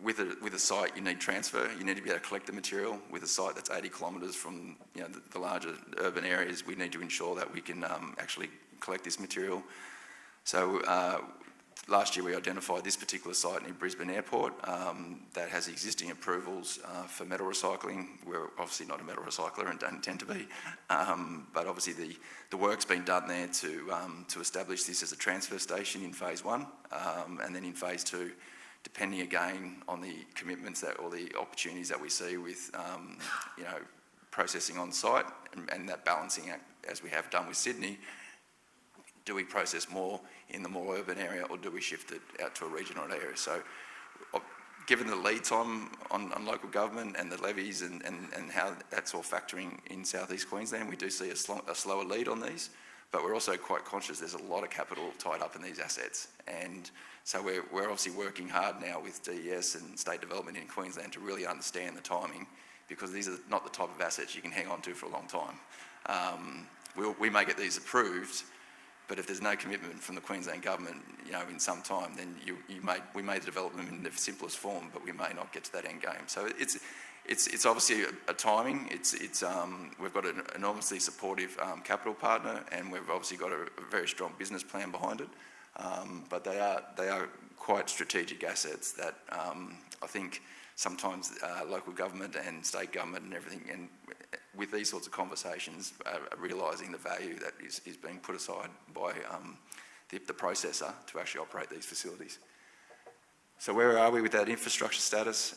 with a site, you need transfer. You need to be able to collect the material. With a site that's 80 kilometres from the larger urban areas, we need to ensure that we can actually collect this material. So last year we identified this particular site near Brisbane Airport that has existing approvals for metal recycling. We're obviously not a metal recycler and don't intend to be, but obviously the work's been done there to establish this as a transfer station in phase 1, and then in phase 2, depending again on the commitments or the opportunities that we see with processing on site and that balancing act, as we have done with Sydney. Do we process more in the more urban area, or do we shift it out to a regional area? So given the lead time on local government and the levies and how that's all factoring in southeast Queensland, we do see a slower lead on these, but we're also quite conscious there's a lot of capital tied up in these assets. And so we're obviously working hard now with DES and state development in Queensland to really understand the timing, because these are not the type of assets you can hang on to for a long time. We may get these approved, but if there's no commitment from the Queensland government, in some time, then we may develop them in the simplest form, but we may not get to that end game. So it's obviously a timing. We've got an enormously supportive capital partner, and we've obviously got a very strong business plan behind it. But they are quite strategic assets that I think sometimes local government and state government and everything, and with these sorts of conversations, are realising the value that is being put aside by the processor to actually operate these facilities. So where are we with that infrastructure status?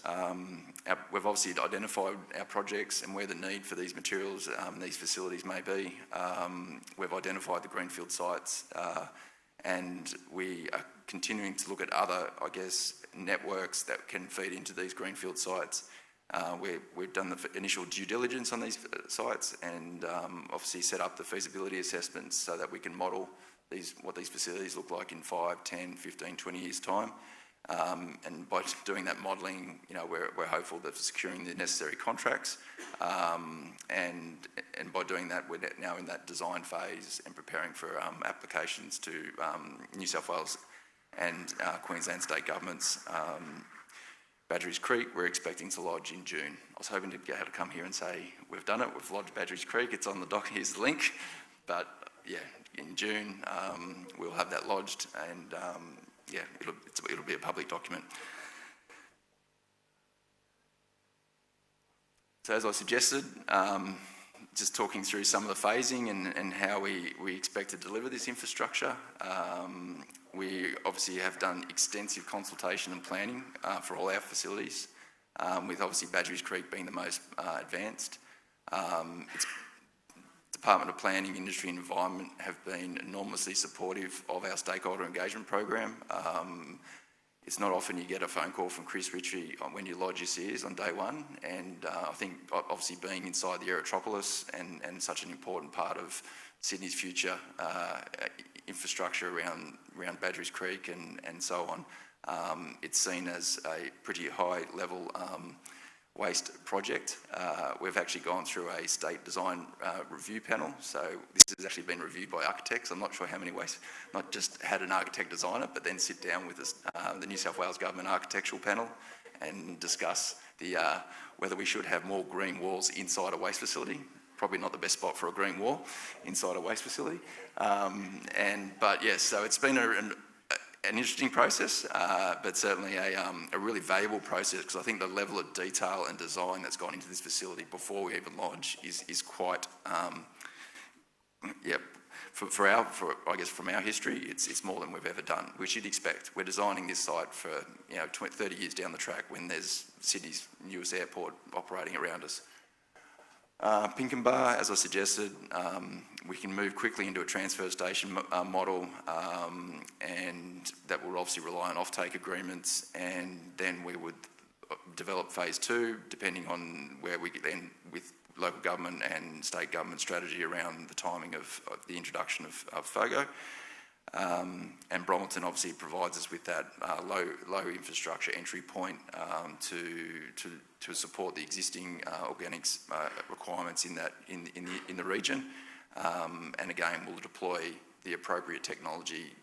We've obviously identified our projects and where the need for these materials, these facilities may be. We've identified the greenfield sites, and we are continuing to look at other, networks that can feed into these greenfield sites. We've done the initial due diligence on these sites, and obviously set up the feasibility assessments so that we can model what these facilities look like in 5, 10, 15, 20 years' time. And by doing that modelling, we're hopeful that securing the necessary contracts, and by doing that, we're now in that design phase and preparing for applications to New South Wales and Queensland state governments. Badgerys Creek, we're expecting to lodge in June. I was hoping to be able to come here and say, we've done it, we've lodged Badgerys Creek, it's on the dock, here's the link. But in June, we'll have that lodged, and it'll be a public document. So as I suggested, just talking through some of the phasing and how we expect to deliver this infrastructure. We obviously have done extensive consultation and planning for all our facilities, with obviously Badgerys Creek being the most advanced. Department of Planning, Industry and Environment have been enormously supportive of our stakeholder engagement program. It's not often you get a phone call from Chris Ritchie when you lodge your CERs on day one, and I think obviously being inside the Aerotropolis and such an important part of Sydney's future infrastructure around Badgerys Creek and so on, It's seen as a pretty high level waste project. We've actually gone through a state design review panel, so this has actually been reviewed by architects. I'm not sure how many waste, not just had an architect design it, but then sit down with the New South Wales Government Architectural Panel and discuss whether we should have more green walls inside a waste facility. Probably not the best spot for a green wall inside a waste facility. But yes, so it's been an interesting process, but certainly a really valuable process, because I think the level of detail and design that's gone into this facility before we even launch is quite, I guess from our history, it's more than we've ever done, which you'd expect. We're designing this site for 30 years down the track when there's Sydney's newest airport operating around us. Pinkenba, as I suggested, we can move quickly into a transfer station model, and that will obviously rely on offtake agreements, and then we would develop phase 2, depending on where we get then with local government and state government strategy around the timing of the introduction of FOGO. And Bromelton obviously provides us with that low infrastructure entry point to support the existing organics requirements in the region, and again we'll deploy the appropriate technology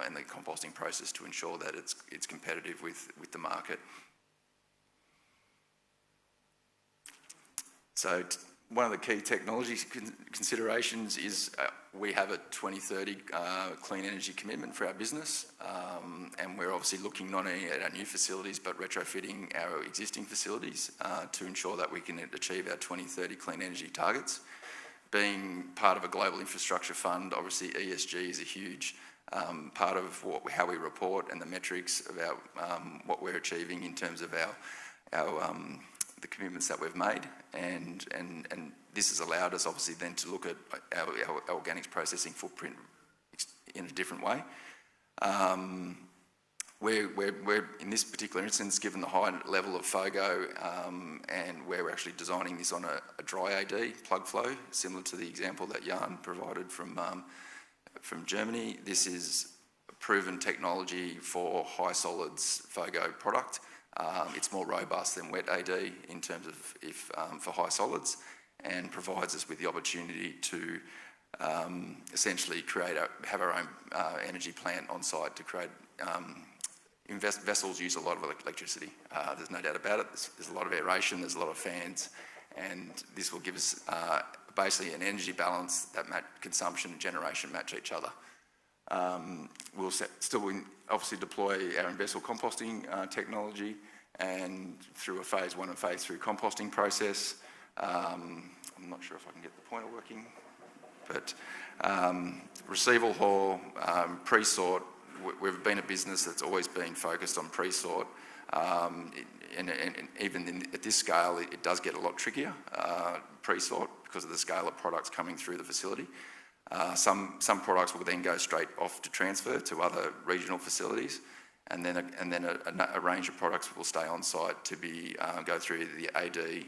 and the composting process to ensure that it's competitive with the market. So one of the key technology considerations is we have a 2030 clean energy commitment for our business, and we're obviously looking not only at our new facilities but retrofitting our existing facilities to ensure that we can achieve our 2030 clean energy targets. Being part of a global infrastructure fund, obviously ESG is a huge part of how we report and the metrics about what we're achieving in terms of the commitments that we've made, and this has allowed us obviously then to look at our organics processing footprint in a different way. We're in this particular instance, given the high level of FOGO, and we're actually designing this on a dry AD plug flow, similar to the example that Jan provided from Germany. This is a proven technology for high solids FOGO product. It's more robust than wet AD in terms of for high solids, and provides us with the opportunity to essentially have our own energy plant on site to create. Vessels use a lot of electricity. There's no doubt about it. There's a lot of aeration, there's a lot of fans, and this will give us basically an energy balance that consumption and generation match each other. We'll still obviously deploy our in-vessel composting technology, and through a phase 1 and phase 3 composting process. I'm not sure if I can get the pointer working, but receival haul, pre-sort. We've been a business that's always been focused on pre-sort, and even at this scale, it does get a lot trickier, pre-sort, because of the scale of products coming through the facility. Some products will then go straight off to transfer to other regional facilities, and then a range of products will stay on site to go through the AD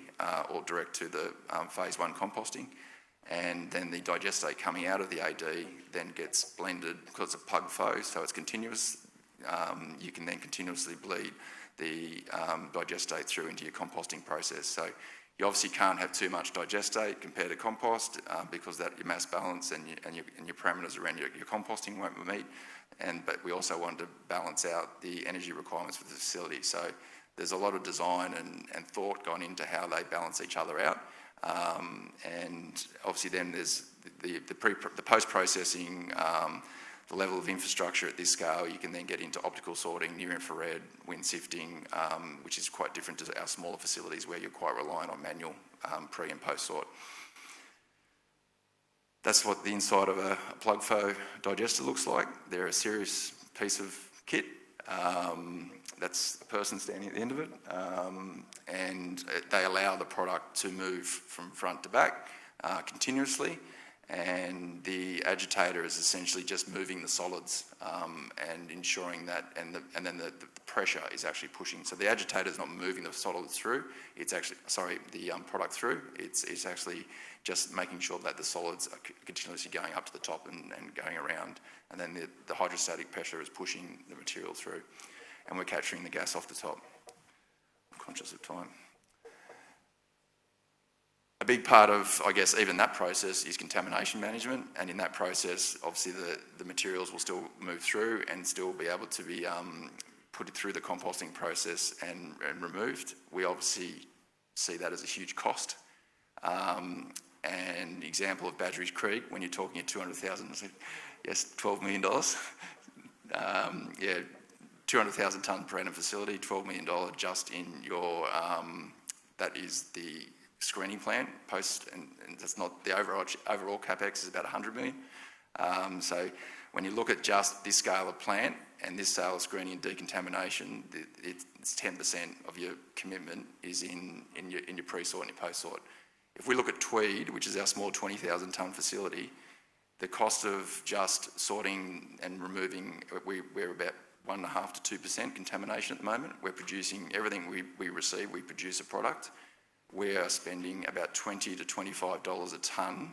or direct to the phase 1 composting, and then the digestate coming out of the AD then gets blended because of plug flow, so it's continuous. You can then continuously bleed the digestate through into your composting process. So you obviously can't have too much digestate compared to compost because that your mass balance and your parameters around your composting won't meet. But we also want to balance out the energy requirements for the facility. So there's a lot of design and thought gone into how they balance each other out. And obviously then there's the post-processing, the level of infrastructure at this scale. You can then get into optical sorting, near-infrared, wind sifting, which is quite different to our smaller facilities where you're quite reliant on manual pre- and post-sort. That's what the inside of a plug flow digester looks like. They're a serious piece of kit. That's a person standing at the end of it. And they allow the product to move from front to back continuously. And the agitator is essentially just moving the solids and ensuring that, and then the pressure is actually pushing. So the agitator is not moving the solids through. It's actually, the product through. It's actually just making sure that the solids are continuously going up to the top and going around. And then the hydrostatic pressure is pushing the material through. and we're capturing the gas off the top. I'm conscious of time. A big part of, I guess, even that process is contamination management, and in that process, obviously the materials will still move through and still be able to be put through the composting process and removed. We obviously see that as a huge cost. And example of Badgerys Creek, when you're talking at 200,000, yes, $12 million. 200,000 tonne per annum facility, $12 million just in your, that is the screening plant post, and that's not the overall capex is about 100 million. So when you look at just this scale of plant and this scale of screening and decontamination, it's 10% of your commitment is in your pre-sort and your post-sort. If we look at Tweed, which is our small 20,000 tonne facility, the cost of just sorting and removing, we're about 1.5 to 2% contamination at the moment. We're producing everything we receive, we produce a product. We are spending about $20 to $25 a tonne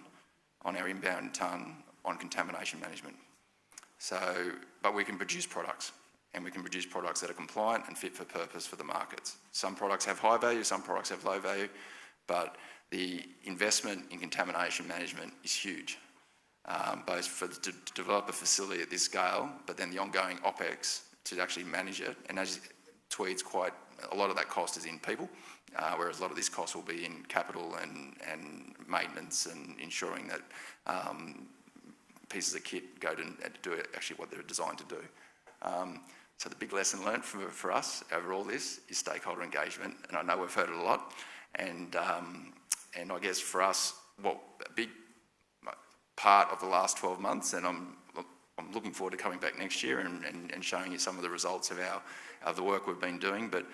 on our inbound tonne on contamination management. So, but we can produce products, and we can produce products that are compliant and fit for purpose for the markets. Some products have high value, some products have low value, but the investment in contamination management is huge, both to develop a facility at this scale, but then the ongoing OPEX to actually manage it. And as Tweed's quite, a lot of that cost is in people, whereas a lot of this cost will be in capital and maintenance and ensuring that pieces of kit go to do actually what they're designed to do. So the big lesson learned for us over all this is stakeholder engagement, and I know we've heard it a lot. And I guess for us, what a big part of the last 12 months, and I'm looking forward to coming back next year and showing you some of the results of the work we've been doing. But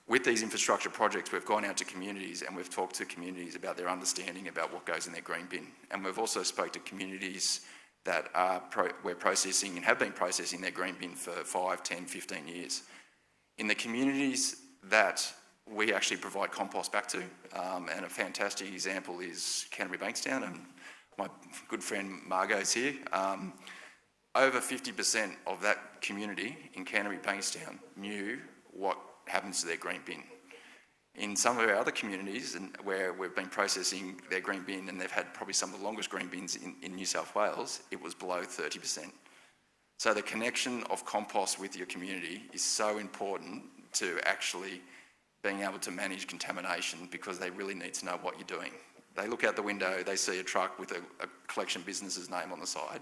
with these infrastructure projects, we've gone out to communities and we've talked to communities about their understanding about what goes in their green bin. And we've also spoke to communities that we're processing and have been processing their green bin for 5, 10, 15 years. In the communities that we actually provide compost back to, and a fantastic example is Canterbury Bankstown, and my good friend Margot's here. Over 50% of that community in Canterbury Bankstown knew what happens to their green bin. In some of our other communities where we've been processing their green bin, and they've had probably some of the longest green bins in New South Wales, it was below 30%. So the connection of compost with your community is so important to actually being able to manage contamination, because they really need to know what you're doing. They look out the window, they see a truck with a collection business's name on the side.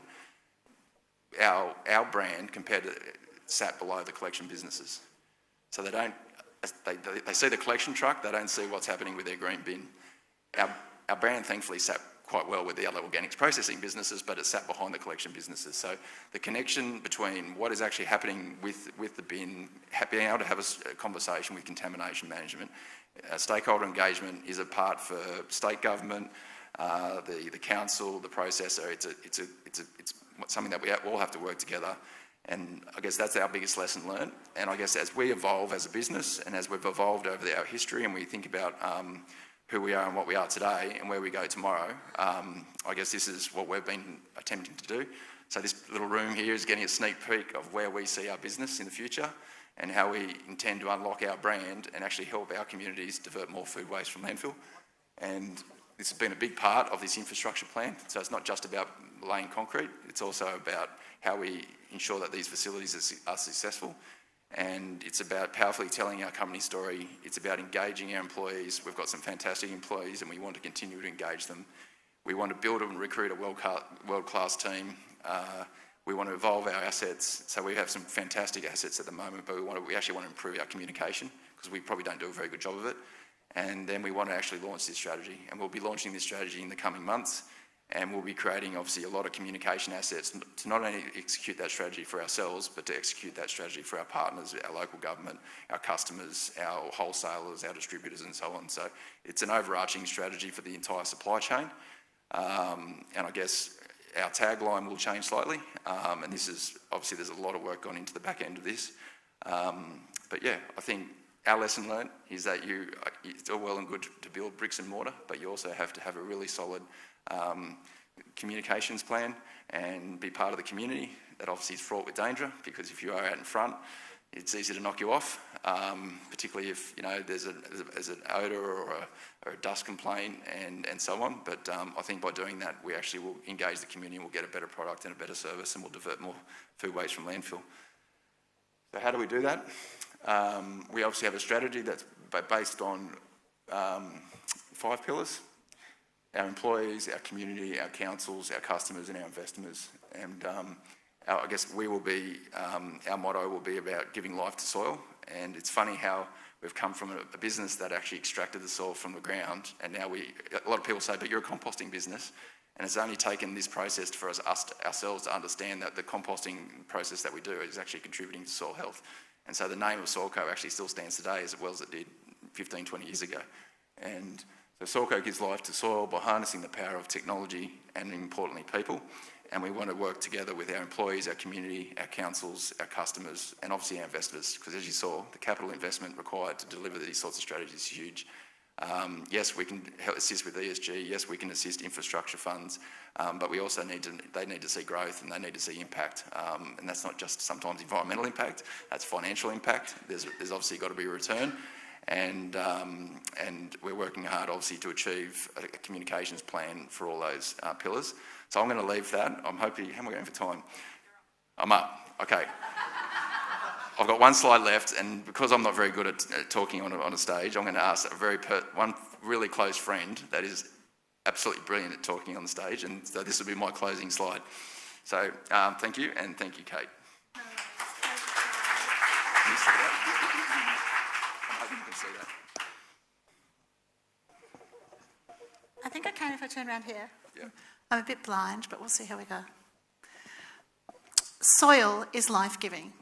Our brand compared to sat below the collection businesses. So they see the collection truck, they don't see what's happening with their green bin. Our brand thankfully sat quite well with the other organics processing businesses, but it sat behind the collection businesses. So the connection between what is actually happening with the bin, being able to have a conversation with contamination management, stakeholder engagement is a part for state government, the council, the processor. It's something that we all have to work together. And I guess that's our biggest lesson learned. And I guess as we evolve as a business, and as we've evolved over our history, and we think about who we are and what we are today and where we go tomorrow, I guess this is what we've been attempting to do. So this little room here is getting a sneak peek of where we see our business in the future and how we intend to unlock our brand and actually help our communities divert more food waste from landfill. And this has been a big part of this infrastructure plan. So it's not just about laying concrete, it's also about how we ensure that these facilities are successful. And it's about powerfully telling our company story. It's about engaging our employees. We've got some fantastic employees and we want to continue to engage them. We want to build and recruit a world-class team. We want to evolve our assets. So we have some fantastic assets at the moment, but we actually want to improve our communication, because we probably don't do a very good job of it. And then we want to actually launch this strategy. And we'll be launching this strategy in the coming months. And we'll be creating, obviously, a lot of communication assets to not only execute that strategy for ourselves, but to execute that strategy for our partners, our local government, our customers, our wholesalers, our distributors, and so on. So it's an overarching strategy for the entire supply chain. And I guess our tagline will change slightly. And this is, obviously, there's a lot of work gone into the back end of this. But yeah, I think our lesson learned is that it's all well and good to build bricks and mortar, but you also have to have a really solid communications plan and be part of the community. That obviously is fraught with danger, because if you are out in front, it's easy to knock you off, particularly if, you know, there's an odour or a dust complaint and so on. But I think by doing that, we actually will engage the community and we'll get a better product and a better service, and we'll divert more food waste from landfill. So how do we do that? We obviously have a strategy that's based on 5 pillars: our employees, our community, our councils, our customers and our investors. And I guess we will be, our motto will be about giving life to soil. And it's funny how we've come from a business that actually extracted the soil from the ground, and now a lot of people say, but you're a composting business. And it's only taken this process for us ourselves to understand that the composting process that we do is actually contributing to soil health. And so the name of SOILCO actually still stands today as well as it did 15, 20 years ago. And so SOILCO gives life to soil by harnessing the power of technology and, importantly, people. And we want to work together with our employees, our community, our councils, our customers, and obviously our investors, because as you saw, the capital investment required to deliver these sorts of strategies is huge. Yes, we can help assist with ESG. Yes, we can assist infrastructure funds, but we also they need to see growth and they need to see impact. And that's not just sometimes environmental impact, that's financial impact. There's obviously got to be a return. And we're working hard, obviously, to achieve a communications plan for all those pillars. So I'm going to leave that. I'm hoping, how am I going for time? I'm up. Okay. I've got one slide left, and because I'm not very good at talking on a stage, I'm going to ask one really close friend that is absolutely brilliant at talking on the stage, and so this will be my closing slide. So thank you, and thank you, Kate. Can you see that? I hope you can see that. I think I can if I turn around here. Yeah. I'm a bit blind, but we'll see how we go. Soil is life-giving.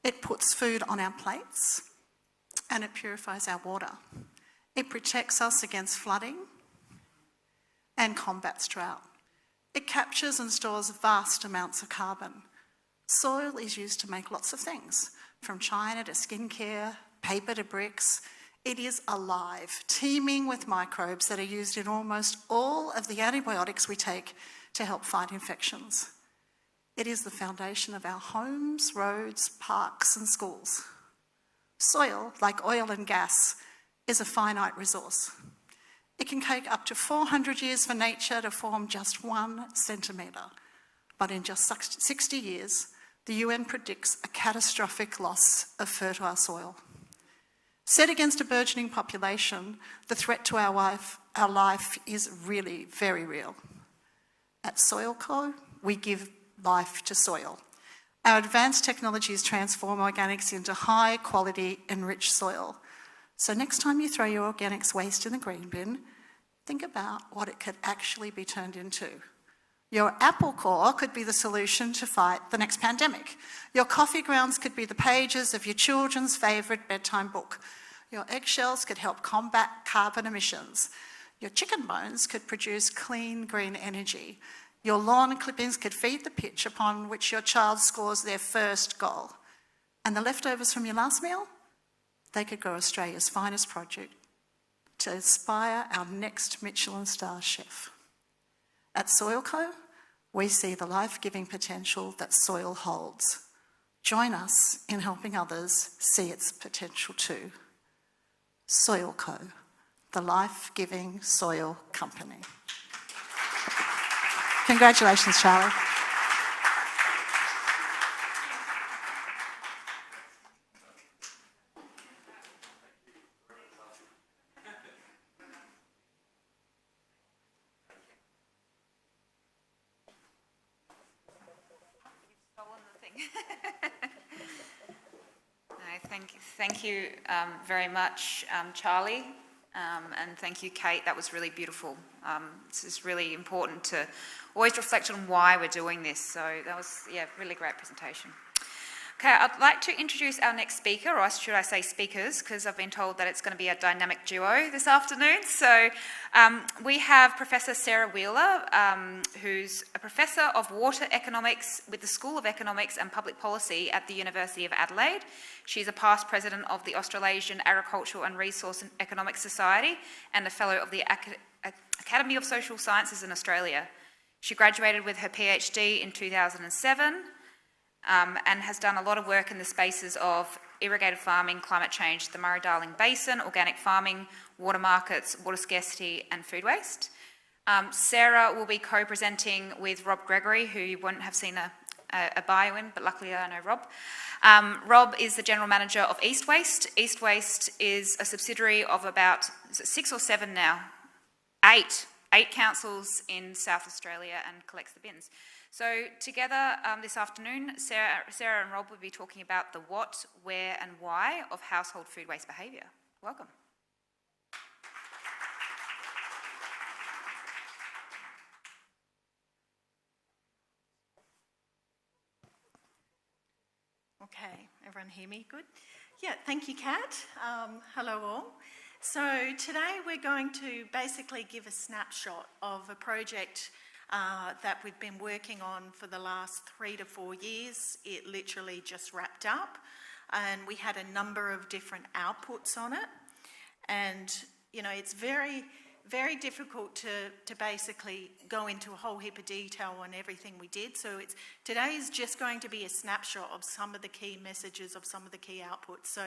It puts food on our plates and it purifies our water. It protects us against flooding and combats drought. It captures and stores vast amounts of carbon. Soil is used to make lots of things, from china to skincare, paper to bricks. It is alive, teeming with microbes that are used in almost all of the antibiotics we take to help fight infections. It is the foundation of our homes, roads, parks and schools. Soil, like oil and gas, is a finite resource. It can take up to 400 years for nature to form just 1 centimetre. But in just 60 years, the UN predicts a catastrophic loss of fertile soil. Set against a burgeoning population, the threat to our life is really very real. At SOILCO, we give life to soil. Our advanced technologies transform organics into high quality, enriched soil. So next time you throw your organics waste in the green bin, think about what it could actually be turned into. Your apple core could be the solution to fight the next pandemic. Your coffee grounds could be the pages of your children's favourite bedtime book. Your eggshells could help combat carbon emissions. Your chicken bones could produce clean green energy. Your lawn clippings could feed the pitch upon which your child scores their first goal. And the leftovers from your last meal? They could grow Australia's finest project to inspire our next Michelin star chef. At SOILCO, we see the life-giving potential that soil holds. Join us in helping others see its potential too. SOILCO, the life-giving soil company. Congratulations, Charlie. Thank you very much, Charlie, and thank you, Kate. That was really beautiful. This is really important to always reflect on why we're doing this. So that was, really great presentation. Okay, I'd like to introduce our next speaker, or should I say speakers, because I've been told that it's going to be a dynamic duo this afternoon. So we have Professor Sarah Wheeler, who's a Professor of Water Economics with the School of Economics and Public Policy at the University of Adelaide. She's a past President of the Australasian Agricultural and Resource Economics Society and a Fellow of the Academy of Social Sciences in Australia. She graduated with her PhD in 2007 and has done a lot of work in the spaces of irrigated farming, climate change, the Murray-Darling Basin, organic farming, water markets, water scarcity and food waste. Sarah will be co-presenting with Rob Gregory, who you wouldn't have seen a bio in, but luckily I know Rob. Rob is the General Manager of East Waste. East Waste is a subsidiary of about 6 or 7 now? 8 councils in South Australia and collects the bins. So together this afternoon, Sarah and Rob will be talking about the what, where and why of household food waste behaviour. Welcome. Okay, everyone hear me good? Yeah, thank you, Kat. Hello all. So today we're going to basically give a snapshot of a project that we've been working on for the last 3 to 4 years. It literally just wrapped up and we had a number of different outputs on it. And, you know, it's very difficult to basically go into a whole heap of detail on everything we did. So today is just going to be a snapshot of some of the key messages of some of the key outputs. So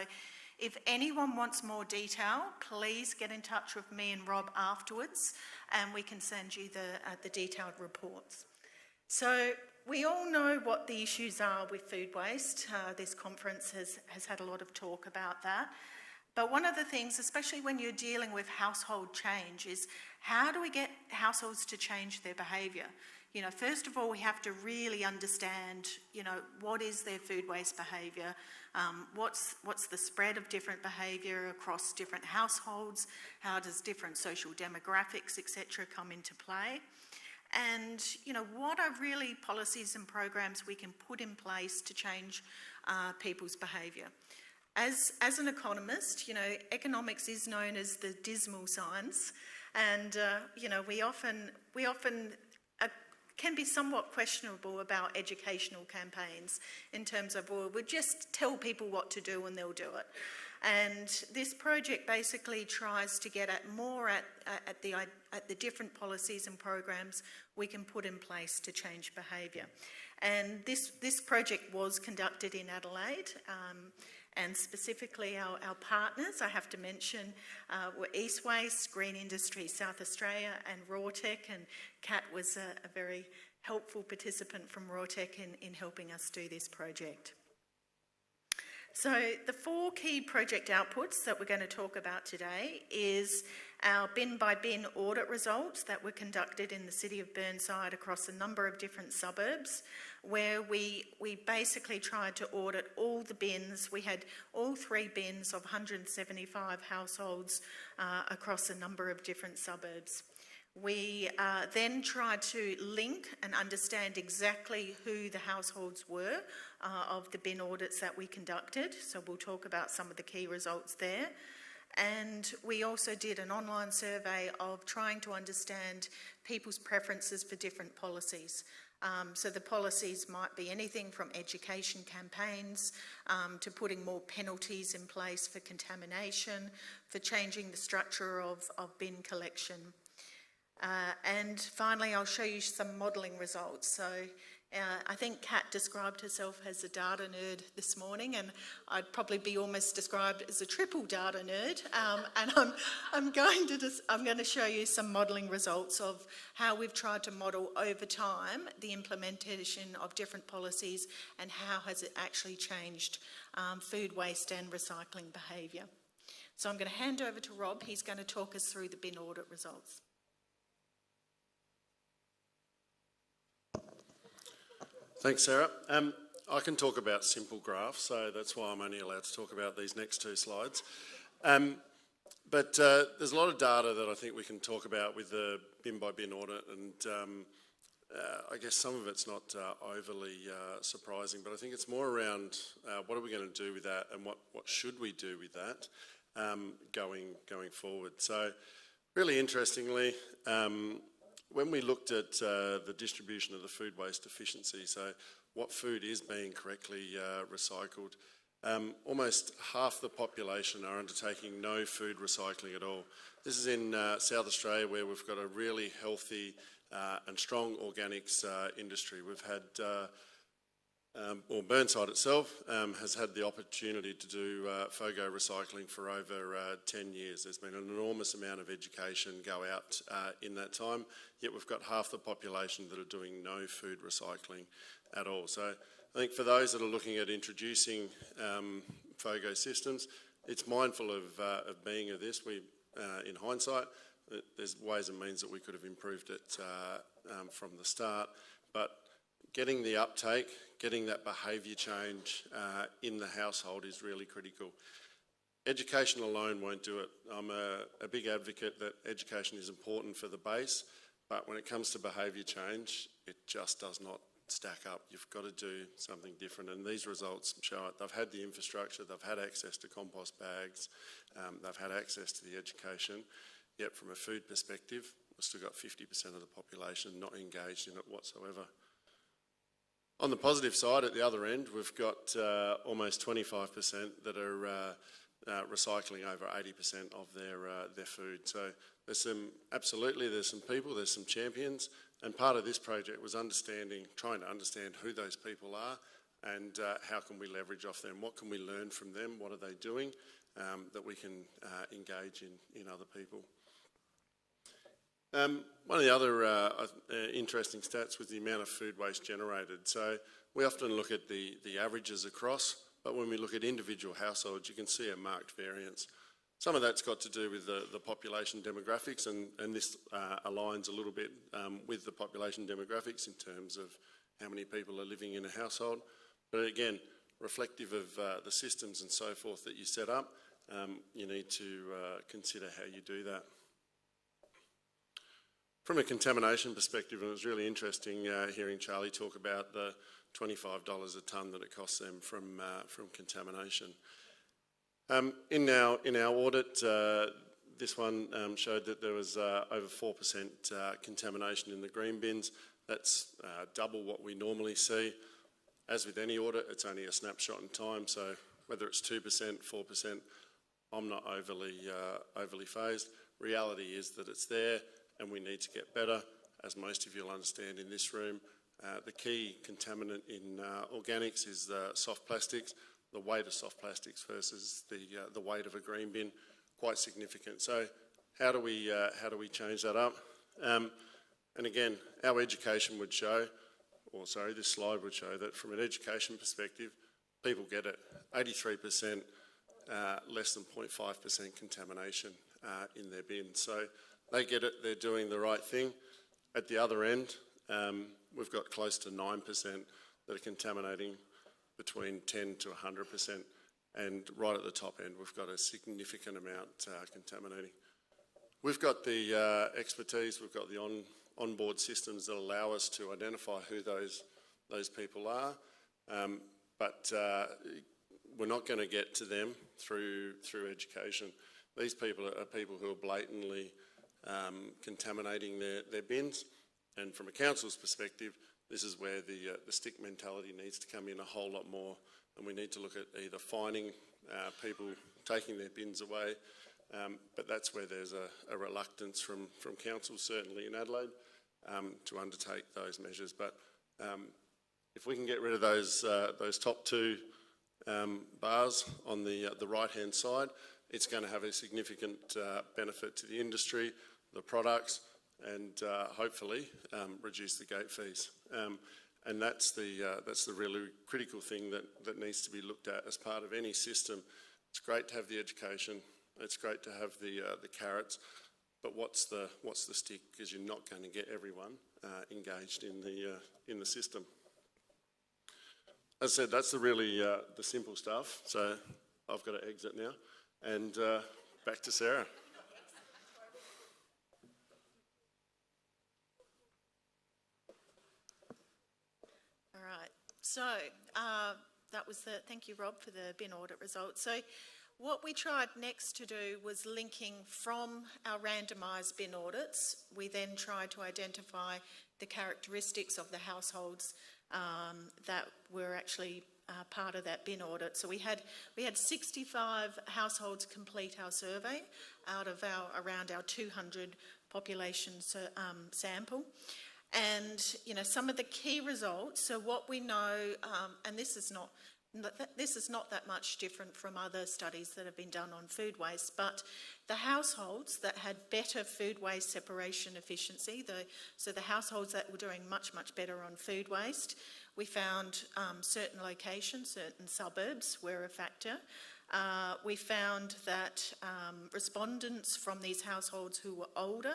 if anyone wants more detail, please get in touch with me and Rob afterwards and we can send you the detailed reports. So we all know what the issues are with food waste. This conference has had a lot of talk about that. But one of the things, especially when you're dealing with household change, is how do we get households to change their behaviour? You know, first of all, we have to really understand, you know, what is their food waste behaviour? What's the spread of different behaviour across different households? How does different social demographics, etc., come into play? And, you know, what are really policies and programs we can put in place to change people's behaviour? As an economist, you know, economics is known as the dismal science, and you know, we often can be somewhat questionable about educational campaigns in terms of, well, we'll just tell people what to do and they'll do it. And this project basically tries to get at more at the different policies and programs we can put in place to change behaviour. And this project was conducted in Adelaide. And specifically our partners, I have to mention, were East Waste, Green Industry South Australia and RawTech, and Kat was a very helpful participant from RawTech in helping us do this project. So the 4 key project outputs that we're going to talk about today is our bin-by-bin audit results that were conducted in the city of Burnside across a number of different suburbs, where we basically tried to audit all the bins. We had all 3 bins of 175 households across a number of different suburbs. We then tried to link and understand exactly who the households were of the bin audits that we conducted. So we'll talk about some of the key results there. And we also did an online survey of trying to understand people's preferences for different policies. So the policies might be anything from education campaigns to putting more penalties in place for contamination, for changing the structure of bin collection. And finally, I'll show you some modelling results. So I think Kat described herself as a data nerd this morning, and I'd probably be almost described as a triple data nerd. And I'm going to show you some modelling results of how we've tried to model over time the implementation of different policies and how has it actually changed food waste and recycling behaviour. So I'm going to hand over to Rob. He's going to talk us through the bin audit results. Thanks, Sarah. I can talk about simple graphs, so that's why I'm only allowed to talk about these next 2 slides. But there's a lot of data that I think we can talk about with the bin-by-bin audit, and I guess some of it's not overly surprising, but I think it's more around what are we going to do with that and what should we do with that going forward. So really interestingly, when we looked at the distribution of the food waste efficiency, so what food is being correctly recycled, almost half the population are undertaking no food recycling at all. This is in South Australia, where we've got a really healthy and strong organics industry. We've had or Burnside itself, has had the opportunity to do FOGO recycling for over 10 years. There's been an enormous amount of education go out in that time, yet we've got half the population that are doing no food recycling at all. So I think for those that are looking at introducing FOGO systems, it's mindful of being of this. In hindsight, there's ways and means that we could have improved it from the start, but getting the uptake, getting that behaviour change in the household is really critical. Education alone won't do it. I'm a big advocate that education is important for the base, but when it comes to behaviour change, it just does not stack up. You've got to do something different, and these results show it. They've had the infrastructure, they've had access to compost bags, they've had access to the education, yet from a food perspective, we've still got 50% of the population not engaged in it whatsoever. On the positive side, at the other end, we've got almost 25% that are recycling over 80% of their food. So there's some people, there's some champions, and part of this project was trying to understand who those people are and how can we leverage off them, what can we learn from them, what are they doing that we can engage in other people. One of the other interesting stats was the amount of food waste generated. So we often look at the averages across, but when we look at individual households, you can see a marked variance. Some of that's got to do with the population demographics, and this aligns a little bit with the population demographics in terms of how many people are living in a household. But again, reflective of the systems and so forth that you set up, you need to consider how you do that. From a contamination perspective, and it was really interesting hearing Charlie talk about the $25 a tonne that it costs them from contamination. In our audit, this one showed that there was over 4% contamination in the green bins. That's double what we normally see. As with any audit, it's only a snapshot in time, so whether it's 2%, 4%, I'm not overly phased. Reality is that it's there, and we need to get better. As most of you will understand in this room, the key contaminant in organics is soft plastics. The weight of soft plastics versus the weight of a green bin, quite significant. So how do we change that up? And again, our education would show, this slide would show that from an education perspective, people get it. 83% less than 0.5% contamination in their bin. So they get it, they're doing the right thing. At the other end, we've got close to 9% that are contaminating between 10 to 100%. And right at the top end, we've got a significant amount contaminating. We've got the expertise, we've got the onboard systems that allow us to identify who those people are, but we're not going to get to them through education. These people are people who are blatantly contaminating their bins, and from a council's perspective, this is where the stick mentality needs to come in a whole lot more, and we need to look at either fining people taking their bins away, but that's where there's a reluctance from council, certainly in Adelaide, to undertake those measures. But if we can get rid of those top two bars on the right-hand side, it's going to have a significant benefit to the industry, the products, and hopefully reduce the gate fees. And that's the really critical thing that needs to be looked at as part of any system. It's great to have the education, it's great to have the carrots, but what's the stick? Because you're not going to get everyone engaged in the system. As I said, that's the simple stuff. So I've got to exit now, and back to Sarah. So thank you, Rob, for the bin audit results. So what we tried next to do was linking from our randomised bin audits. We then tried to identify the characteristics of the households that were actually part of that bin audit. So we had 65 households complete our survey out of around our 200 population sample. And, you know, some of the key results, so what we know, and this is not that much different from other studies that have been done on food waste, but the households that had better food waste separation efficiency, so the households that were doing much, much better on food waste, we found certain locations, certain suburbs were a factor. We found that respondents from these households who were older,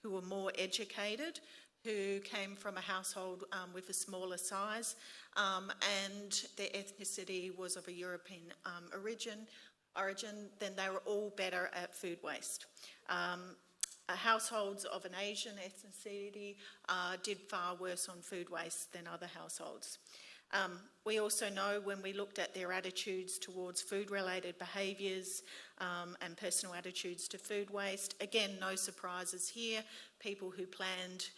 who were more educated, who came from a household with a smaller size, and their ethnicity was of a European origin, then they were all better at food waste. Households of an Asian ethnicity did far worse on food waste than other households. We also know when we looked at their attitudes towards food-related behaviours and personal attitudes to food waste, again, no surprises here. People who planned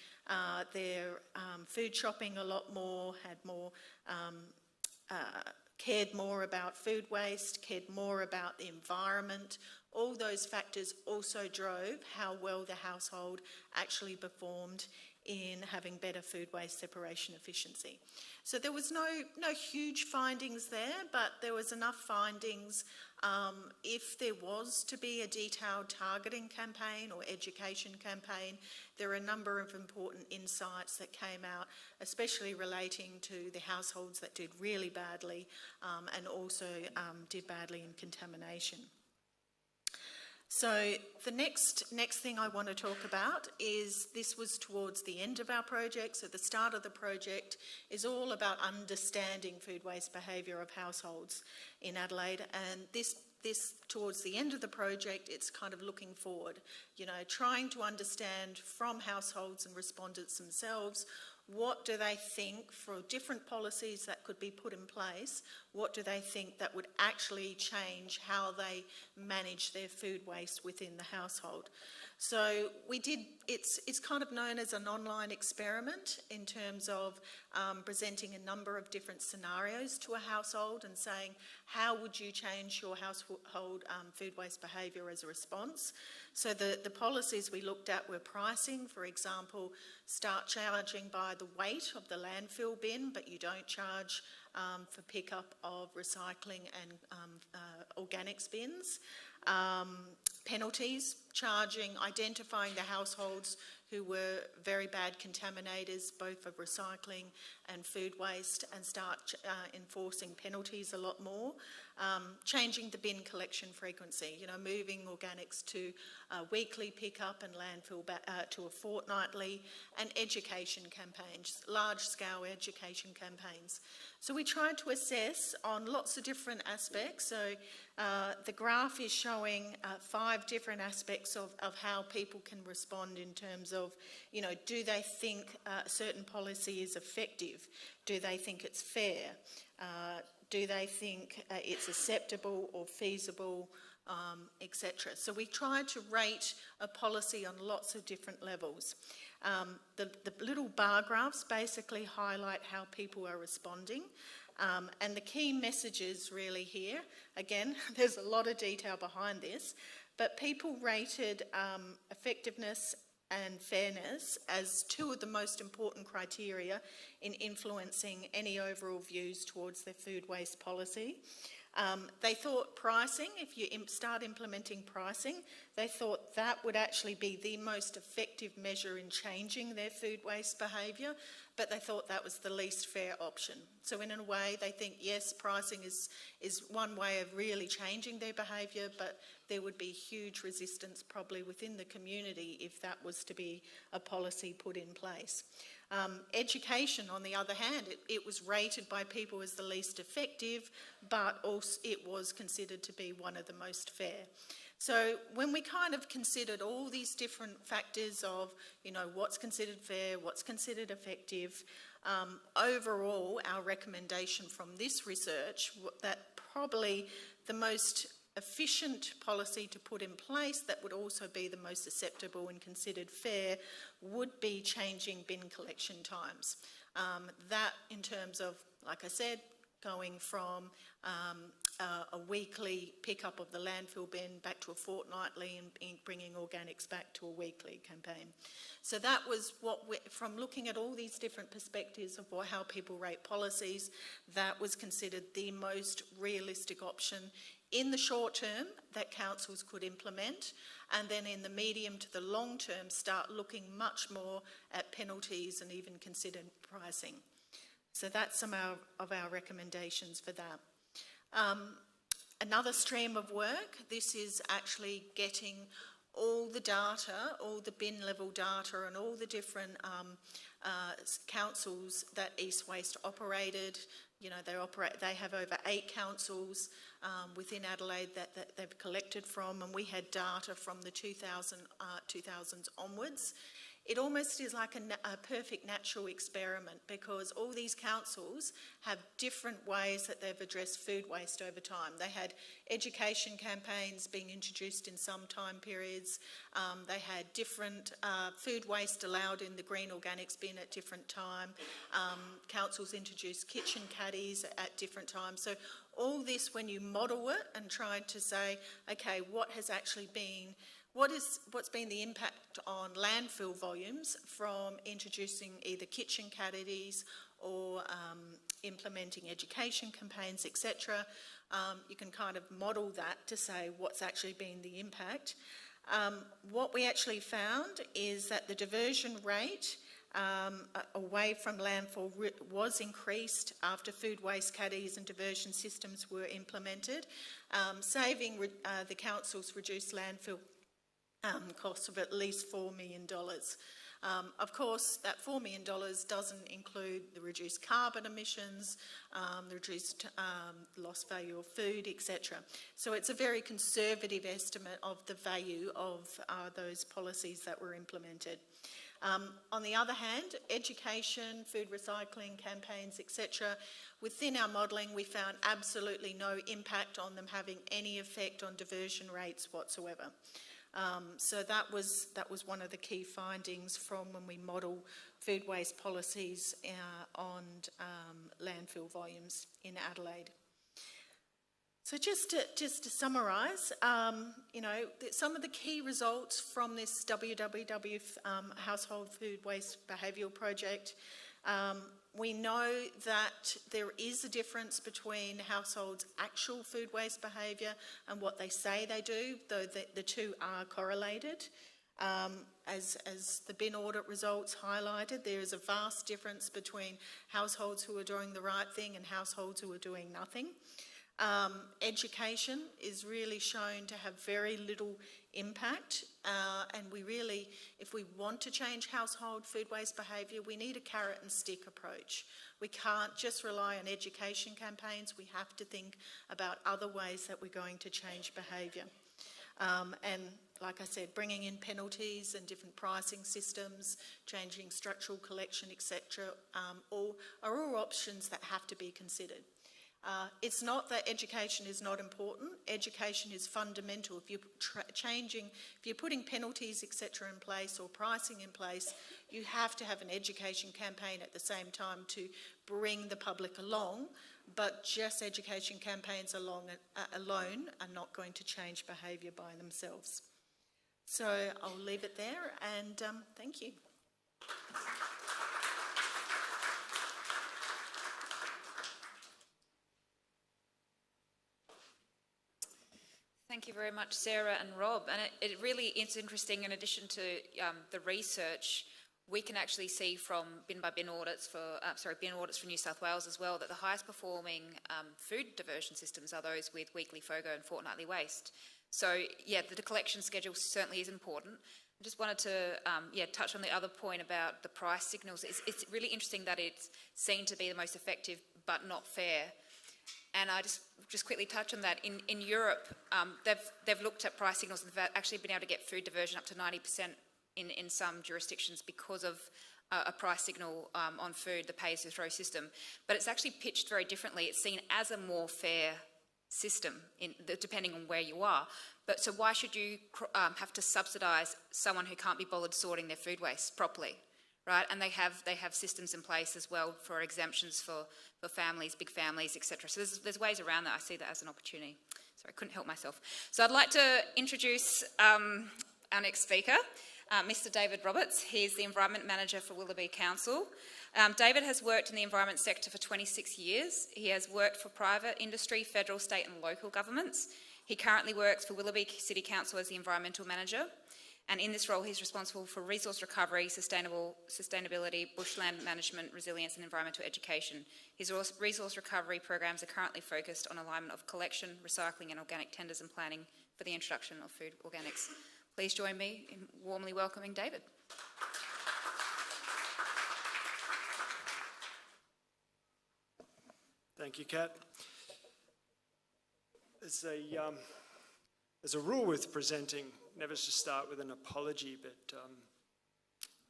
their food shopping a lot more, had more, cared more about food waste, cared more about the environment. All those factors also drove how well the household actually performed in having better food waste separation efficiency. So there was no huge findings there, but there was enough findings if there was to be a detailed targeting campaign or education campaign. There are a number of important insights that came out, especially relating to the households that did really badly and also did badly in contamination. So the next thing I want to talk about is, this was towards the end of our project, so the start of the project is all about understanding food waste behaviour of households in Adelaide, and this towards the end of the project, it's kind of looking forward, you know, trying to understand from households and respondents themselves, what do they think for different policies that could be put in place, what do they think that would actually change how they manage their food waste within the household. So we did, it's kind of known as an online experiment in terms of presenting a number of different scenarios to a household and saying, how would you change your household food waste behaviour as a response? So the policies we looked at were pricing, for example, start charging by the weight of the landfill bin, but you don't charge for pickup of recycling and organics bins. Penalties, identifying the households who were very bad contaminators, both of recycling and food waste, and start enforcing penalties a lot more. Changing the bin collection frequency, you know, moving organics to weekly pickup and landfill back to a fortnightly, and education campaigns, large-scale education campaigns. So we tried to assess on lots of different aspects. So the graph is showing 5 different aspects of how people can respond in terms of, you know, do they think a certain policy is effective? Do they think it's fair? Do they think it's acceptable or feasible, etc.? So we tried to rate a policy on lots of different levels. The little bar graphs basically highlight how people are responding. And the key messages really here, again, there's a lot of detail behind this, but people rated effectiveness and fairness as 2 of the most important criteria in influencing any overall views towards their food waste policy. They thought pricing, if you start implementing pricing, they thought that would actually be the most effective measure in changing their food waste behaviour, but they thought that was the least fair option. So in a way, they think, yes, pricing is one way of really changing their behaviour, but there would be huge resistance probably within the community if that was to be a policy put in place. Education, on the other hand, it was rated by people as the least effective, but also it was considered to be one of the most fair. So when we kind of considered all these different factors of, you know, what's considered fair, what's considered effective, overall, our recommendation from this research, that probably the most efficient policy to put in place that would also be the most acceptable and considered fair would be changing bin collection times. That in terms of, like I said, going from a weekly pickup of the landfill bin back to a fortnightly, and bringing organics back to a weekly campaign. So that was from looking at all these different perspectives of how people rate policies, that was considered the most realistic option in the short term that councils could implement, and then in the medium to the long term start looking much more at penalties and even consider pricing. So that's some of our recommendations for that. Another stream of work, this is actually getting all the data, all the bin level data and all the different councils that East Waste operated. You know, they have over 8 councils within Adelaide that they've collected from, and we had data from the 2000s onwards. It almost is like a perfect natural experiment, because all these councils have different ways that they've addressed food waste over time. They had education campaigns being introduced in some time periods. They had different food waste allowed in the green organics bin at different time. Councils introduced kitchen caddies at different times. So all this, when you model it and try to say, okay, what has actually been what's been the impact on landfill volumes from introducing either kitchen caddies or implementing education campaigns, etc. You can kind of model that to say what's actually been the impact. What we actually found is that the diversion rate away from landfill was increased after food waste caddies and diversion systems were implemented, saving the council's reduced landfill costs of at least $4 million. Of course, that $4 million doesn't include the reduced carbon emissions, the reduced lost value of food, etc. So it's a very conservative estimate of the value of those policies that were implemented. On the other hand, education, food recycling campaigns, etc., within our modelling we found absolutely no impact on them having any effect on diversion rates whatsoever. So that was one of the key findings from when we model food waste policies on landfill volumes in Adelaide. So just to summarise, some of the key results from this WWW Household Food Waste Behavioural Project. We know that there is a difference between households' actual food waste behaviour and what they say they do, though the two are correlated. As the bin audit results highlighted, there is a vast difference between households who are doing the right thing and households who are doing nothing. Education is really shown to have very little impact, and we really, if we want to change household food waste behaviour, we need a carrot and stick approach. We can't just rely on education campaigns, we have to think about other ways that we're going to change behaviour. And like I said, bringing in penalties and different pricing systems, changing structural collection, etc., are all options that have to be considered. It's not that education is not important. Education is fundamental. If you're putting penalties, etc., in place or pricing in place, you have to have an education campaign at the same time to bring the public along. But just education campaigns alone are not going to change behaviour by themselves. So I'll leave it there, and thank you. Thank you very much, Sarah and Rob. And it really is interesting, in addition to the research, we can actually see from bin audits for New South Wales as well, that the highest performing food diversion systems are those with weekly FOGO and fortnightly waste. So yeah, the collection schedule certainly is important. I just wanted to touch on the other point about the price signals. It's really interesting that it's seen to be the most effective but not fair. And I just quickly touch on that. In Europe, they've looked at price signals and they've actually been able to get food diversion up to 90% in some jurisdictions because of a price signal on food, the pay-as-you-throw system. But it's actually pitched very differently. It's seen as a more fair system, depending on where you are. But so why should you have to subsidise someone who can't be bothered sorting their food waste properly, right? And they have systems in place as well for exemptions for families, big families, etc. So there's ways around that. I see that as an opportunity. Sorry, I couldn't help myself. So I'd like to introduce our next speaker, Mr. David Roberts. He's the Environment Manager for Willoughby Council. David has worked in the environment sector for 26 years. He has worked for private industry, federal, state and local governments. He currently works for Willoughby City Council as the Environmental Manager. And in this role, he's responsible for resource recovery, sustainability, bushland management, resilience and environmental education. His resource recovery programs are currently focused on alignment of collection, recycling and organic tenders and planning for the introduction of food organics. Please join me in warmly welcoming David. Thank you, Kat. There's a rule with presenting, never to start with an apology, but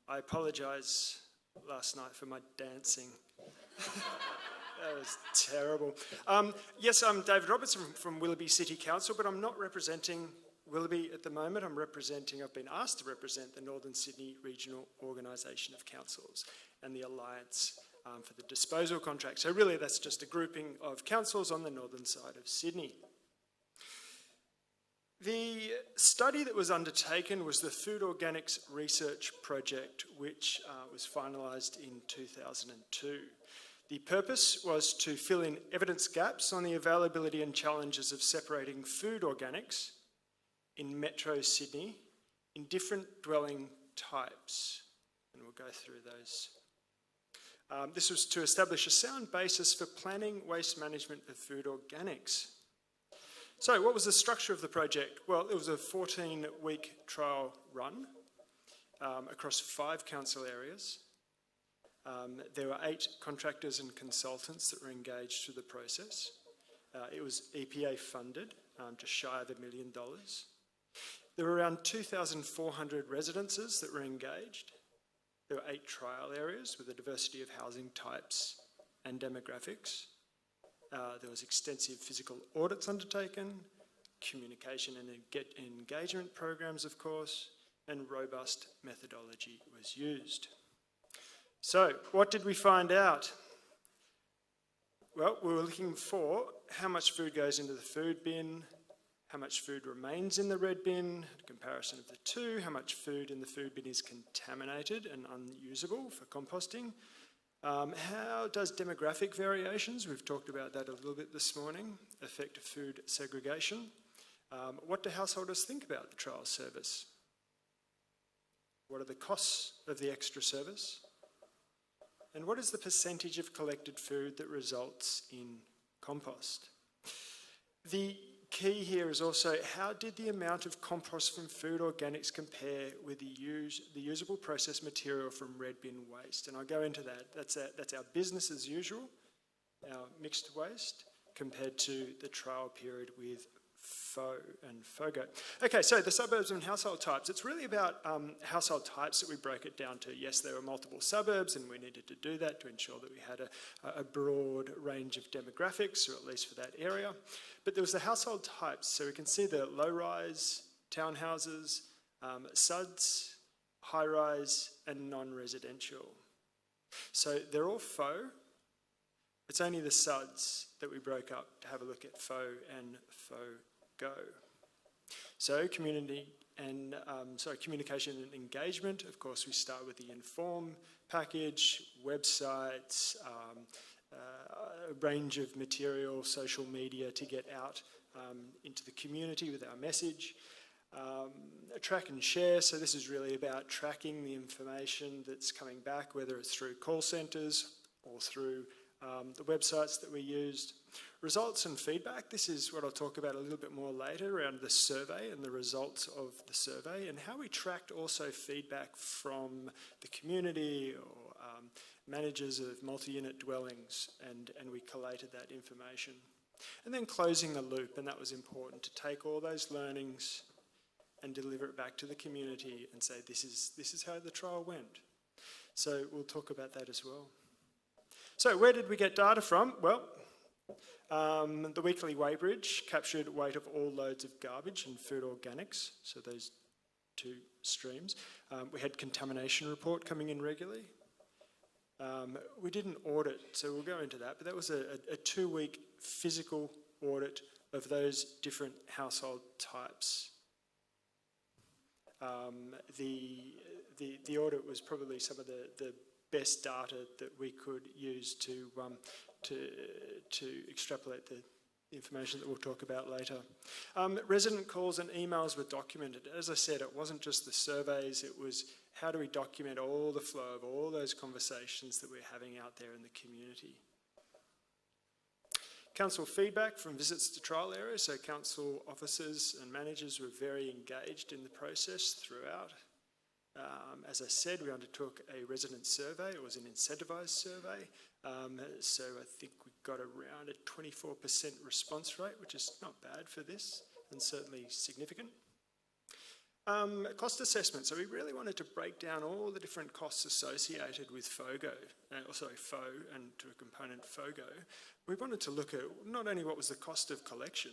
I apologise last night for my dancing. That was terrible. Yes, I'm David Roberts from Willoughby City Council, but I'm not representing Willoughby at the moment. I've been asked to represent the Northern Sydney Regional Organisation of Councils and the Alliance for the Disposal Contract. So really that's just a grouping of councils on the northern side of Sydney. The study that was undertaken was the Food Organics Research Project, which was finalised in 2002. The purpose was to fill in evidence gaps on the availability and challenges of separating food organics in Metro Sydney in different dwelling types. And we'll go through those. This was to establish a sound basis for planning waste management of food organics. So what was the structure of the project? Well, it was a 14-week trial run across 5 council areas. There were 8 contractors and consultants that were engaged through the process. It was EPA funded, just shy of $1 million. There were around 2,400 residences that were engaged. There were 8 trial areas with a diversity of housing types and demographics. There was extensive physical audits undertaken, communication and engagement programs, of course, and robust methodology was used. So, what did we find out? Well, we were looking for how much food goes into the food bin, how much food remains in the red bin, a comparison of the two, how much food in the food bin is contaminated and unusable for composting. How does demographic variations, we've talked about that a little bit this morning, affect food segregation? What do householders think about the trial service? What are the costs of the extra service? And what is the percentage of collected food that results in compost? The key here is also, how did the amount of compost from food organics compare with the usable processed material from red bin waste? And I'll go into that. That's our business as usual, our mixed waste, compared to the trial period with FOGO. Okay, so the suburbs and household types. It's really about household types that we broke it down to. Yes, there were multiple suburbs and we needed to do that to ensure that we had a broad range of demographics, or at least for that area. But there was the household types. So we can see the low-rise, townhouses, SUDs, high-rise and non-residential. So they're all FO. It's only the SUDs that we broke up to have a look at FO and FOGO. So communication and engagement. Of course, we start with the Inform package, websites, a range of material, social media to get out into the community with our message. Track and share, so this is really about tracking the information that's coming back, whether it's through call centres or through the websites that we used. Results and feedback, this is what I'll talk about a little bit more later around the survey and the results of the survey, and how we tracked also feedback from the community or managers of multi-unit dwellings, and we collated that information. And then closing the loop, and that was important, to take all those learnings and deliver it back to the community and say, this is how the trial went. So we'll talk about that as well. So where did we get data from? Well, the weekly weighbridge captured weight of all loads of garbage and food organics, so those two streams. We had contamination report coming in regularly. We did an audit, so we'll go into that, but that was a 2-week physical audit of those different household types. The audit was probably some of the best data that we could use to extrapolate the information that we'll talk about later. Resident calls and emails were documented. As I said, it wasn't just the surveys, it was how do we document all the flow of all those conversations that we're having out there in the community. Council feedback from visits to trial areas, so council officers and managers were very engaged in the process throughout. As I said, we undertook a resident survey. It was an incentivised survey, so I think we got around a 24% response rate, which is not bad for this and certainly significant. Cost assessment, so we really wanted to break down all the different costs associated with FOGO, FO and to a component FOGO. We wanted to look at not only what was the cost of collection,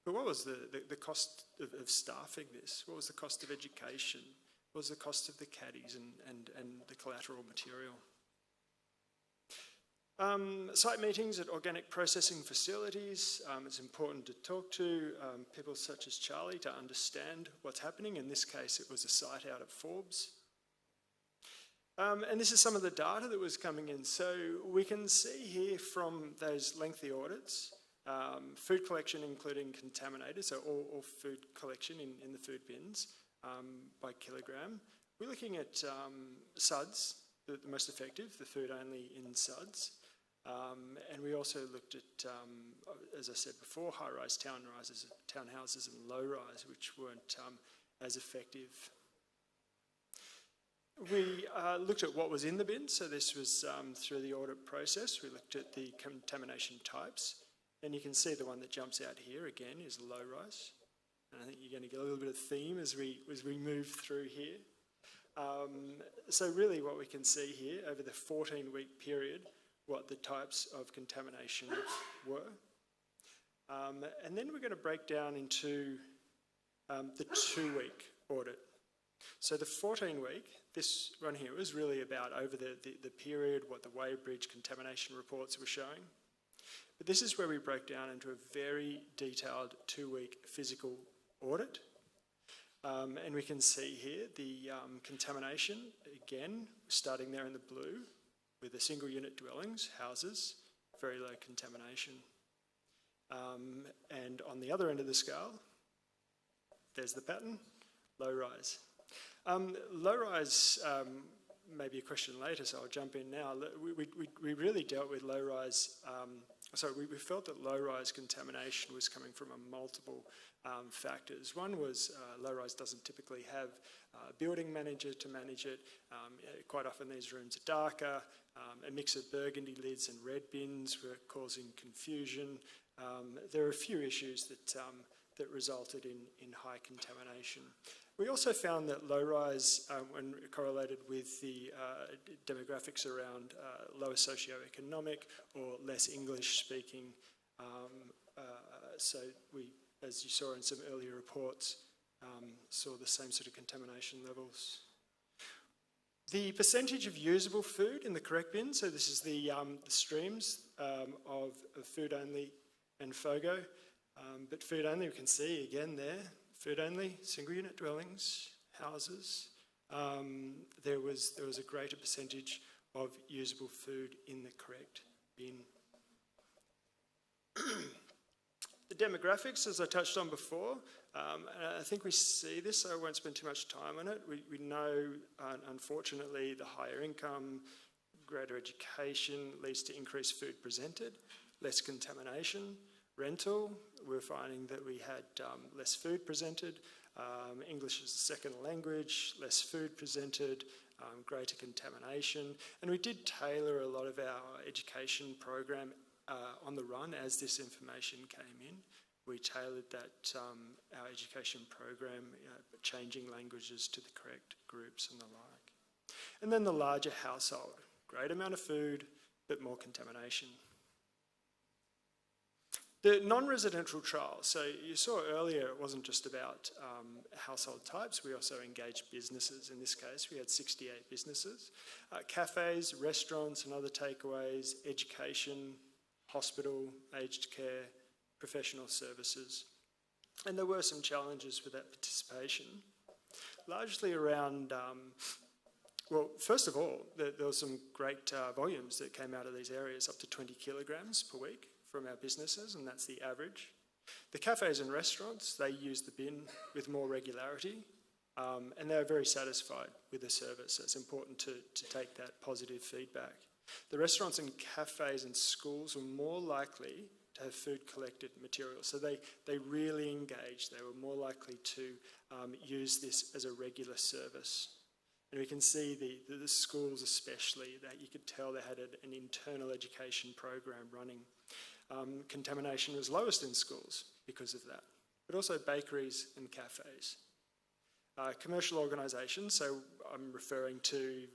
but what was the cost of staffing this? What was the cost of education? What was the cost of the caddies and the collateral material? Site meetings at organic processing facilities. It's important to talk to people such as Charlie to understand what's happening. In this case, it was a site out at Forbes. And this is some of the data that was coming in. So we can see here from those lengthy audits, food collection including contaminated, so all food collection in the food bins by kilogram. We're looking at SUDs, the most effective, the food only in SUDs. And we also looked at, as I said before, high-rise townhouses and low-rise, which weren't as effective. We looked at what was in the bin, so this was through the audit process. We looked at the contamination types, and you can see the one that jumps out here again is low-rise. And I think you're going to get a little bit of theme as we move through here. So really what we can see here over the 14-week period, what the types of contamination were. And then we're going to break down into the 2-week audit. So the 14-week, this one here was really about over the period, what the Weybridge contamination reports were showing. But this is where we break down into a very detailed 2-week physical audit. And we can see here the contamination, again, starting there in the blue, with the single unit dwellings, houses, very low contamination. And on the other end of the scale, there's the pattern, low rise. Low rise may be a question later, so I'll jump in now. We really dealt with low rise, we felt that low rise contamination was coming from a multiple factors. One was low rise doesn't typically have a building manager to manage it. Quite often these rooms are darker. A mix of burgundy lids and red bins were causing confusion. There are a few issues that resulted in high contamination. We also found that low-rise, when correlated with the demographics around lower socioeconomic or less English-speaking, so we, as you saw in some earlier reports, saw the same sort of contamination levels. The percentage of usable food in the correct bin, so this is the streams of food only and FOGO, but food only we can see again there, food only, single unit dwellings, houses, there was a greater percentage of usable food in the correct bin. The demographics, as I touched on before, and I think we see this, so I won't spend too much time on it. We know, unfortunately, the higher income, greater education leads to increased food presented, less contamination. Rental, we're finding that we had less food presented. English as a second language, less food presented, greater contamination. And we did tailor a lot of our education program on the run as this information came in. We tailored that, our education program, changing languages to the correct groups and the like. And then the larger household, great amount of food, but more contamination. The non-residential trial, so you saw earlier it wasn't just about household types, we also engaged businesses. In this case, we had 68 businesses. Cafes, restaurants and other takeaways, education, hospital, aged care, professional services. And there were some challenges with that participation, largely around, well, first of all, there were some great volumes that came out of these areas, up to 20 kilograms per week from our businesses, and that's the average. The cafes and restaurants, they use the bin with more regularity, and they're very satisfied with the service. So it's important to take that positive feedback. The restaurants and cafes and schools were more likely to have food collected materials. So they really engaged. They were more likely to use this as a regular service. And we can see the schools especially, that you could tell they had an internal education program running. Contamination was lowest in schools because of that, but also bakeries and cafes. Commercial organisations, so I'm referring to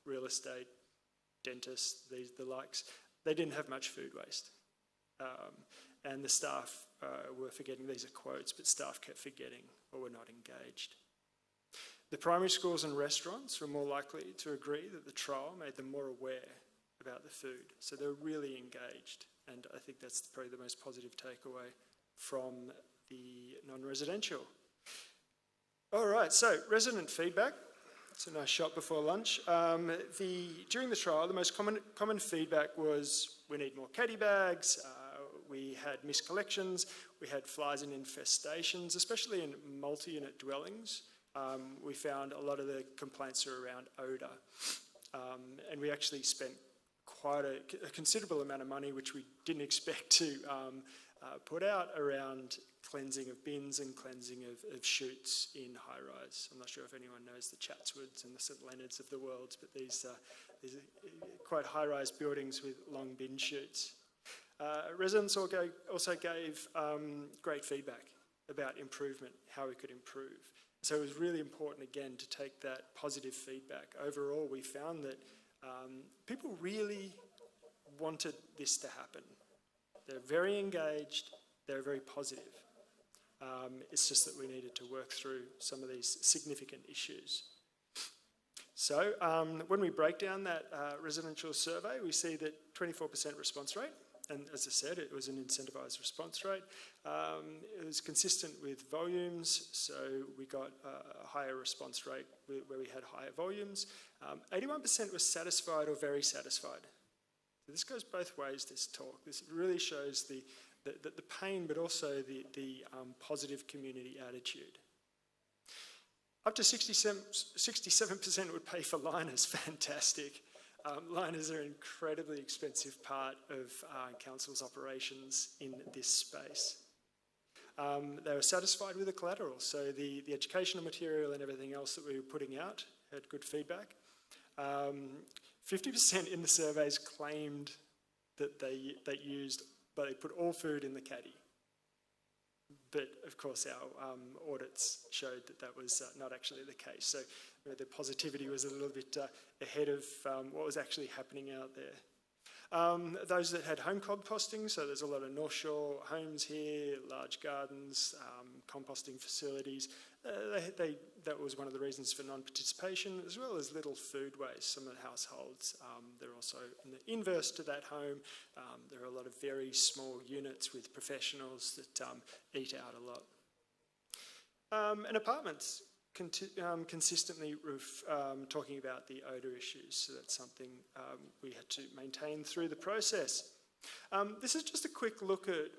real estate, dentists, the likes, they didn't have much food waste. And the staff were forgetting, these are quotes, but staff kept forgetting or were not engaged. The primary schools and restaurants were more likely to agree that the trial made them more aware about the food. So they were really engaged. And I think that's probably the most positive takeaway from the non-residential. All right, so resident feedback. It's a nice shot before lunch. During the trial, the most common feedback was we need more caddy bags, we had miscollections, we had flies and infestations, especially in multi-unit dwellings. We found a lot of the complaints are around odour. And we actually spent quite a considerable amount of money, which we didn't expect to put out, around cleansing of bins and cleansing of chutes in high-rise. I'm not sure if anyone knows the Chatswoods and the St Leonards of the world, but these are quite high-rise buildings with long bin chutes. Residents also gave great feedback about improvement, how we could improve. So it was really important, again, to take that positive feedback. Overall, we found that people really wanted this to happen. They're very engaged, they're very positive. It's just that we needed to work through some of these significant issues. So when we break down that residential survey, we see that 24% response rate, and as I said, it was an incentivised response rate. It was consistent with volumes, so we got a higher response rate where we had higher volumes. 81% was satisfied or very satisfied. So this goes both ways, this talk. This really shows the pain, but also the positive community attitude. Up to 67% would pay for liners. Fantastic. Liners are an incredibly expensive part of council's operations in this space. They were satisfied with the collateral, so the educational material and everything else that we were putting out had good feedback. 50% in the surveys claimed that they put all food in the caddy. But of course our audits showed that was not actually the case. So the positivity was a little bit ahead of what was actually happening out there. Those that had home composting, so there's a lot of North Shore homes here, large gardens, composting facilities. That was one of the reasons for non-participation, as well as little food waste. Some of the households, they're also in the inverse to that home. There are a lot of very small units with professionals that eat out a lot. And apartments, consistently talking about the odour issues, so that's something we had to maintain through the process. This is just a quick look at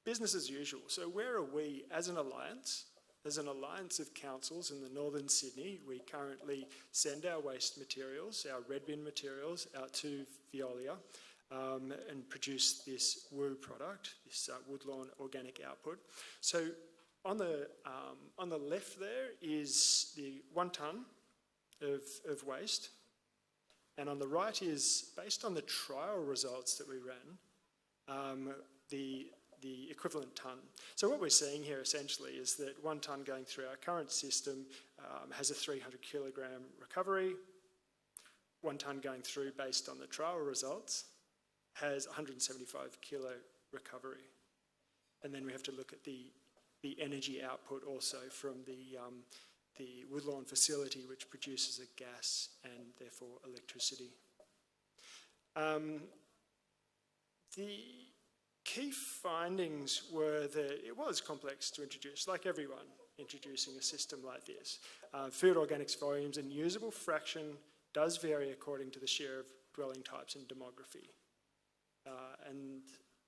business as usual. So where are we as an alliance? As an alliance of councils in the northern Sydney, we currently send our waste materials, our red bin materials, out to Veolia and produce this WOO product, this Woodlawn Organic Output. So on the left there is the 1 tonne of waste, and on the right is, based on the trial results that we ran, the equivalent tonne. So what we're seeing here essentially is that 1 tonne going through our current system has a 300 kilogram recovery. 1 tonne going through based on the trial results has 175 kilo recovery. And then we have to look at the energy output also from the Woodlawn facility, which produces a gas and therefore electricity. The key findings were that it was complex to introduce, like everyone introducing a system like this. Food organics volumes and usable fraction does vary according to the share of dwelling types and demography. And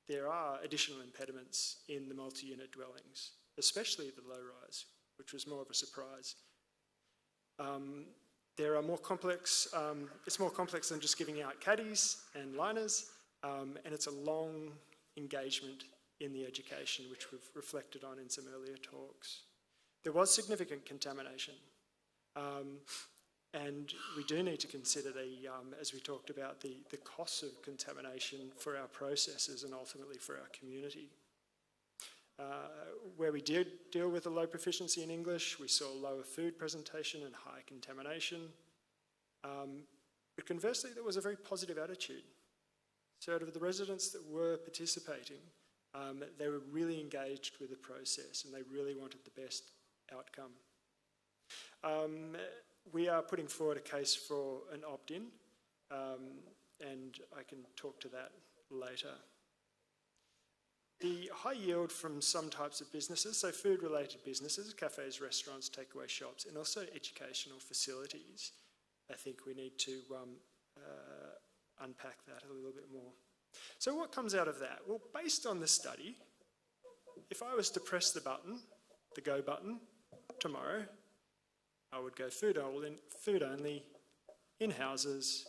there are additional impediments in the multi-unit dwellings, especially the low-rise, which was more of a surprise. There are more complex, it's more complex than just giving out caddies and liners, and it's a long engagement in the education, which we've reflected on in some earlier talks. There was significant contamination, and we do need to consider as we talked about, the costs of contamination for our processes and ultimately for our community. Where we did deal with a low proficiency in English, we saw lower food presentation and high contamination. But conversely, there was a very positive attitude. So out of the residents that were participating, they were really engaged with the process and they really wanted the best outcome. We are putting forward a case for an opt-in, and I can talk to that later. The high yield from some types of businesses, so food-related businesses, cafes, restaurants, takeaway shops, and also educational facilities, I think we need to unpack that a little bit more. So what comes out of that? Well, based on the study, if I was to press the button, the go button, tomorrow, I would go food only, in houses,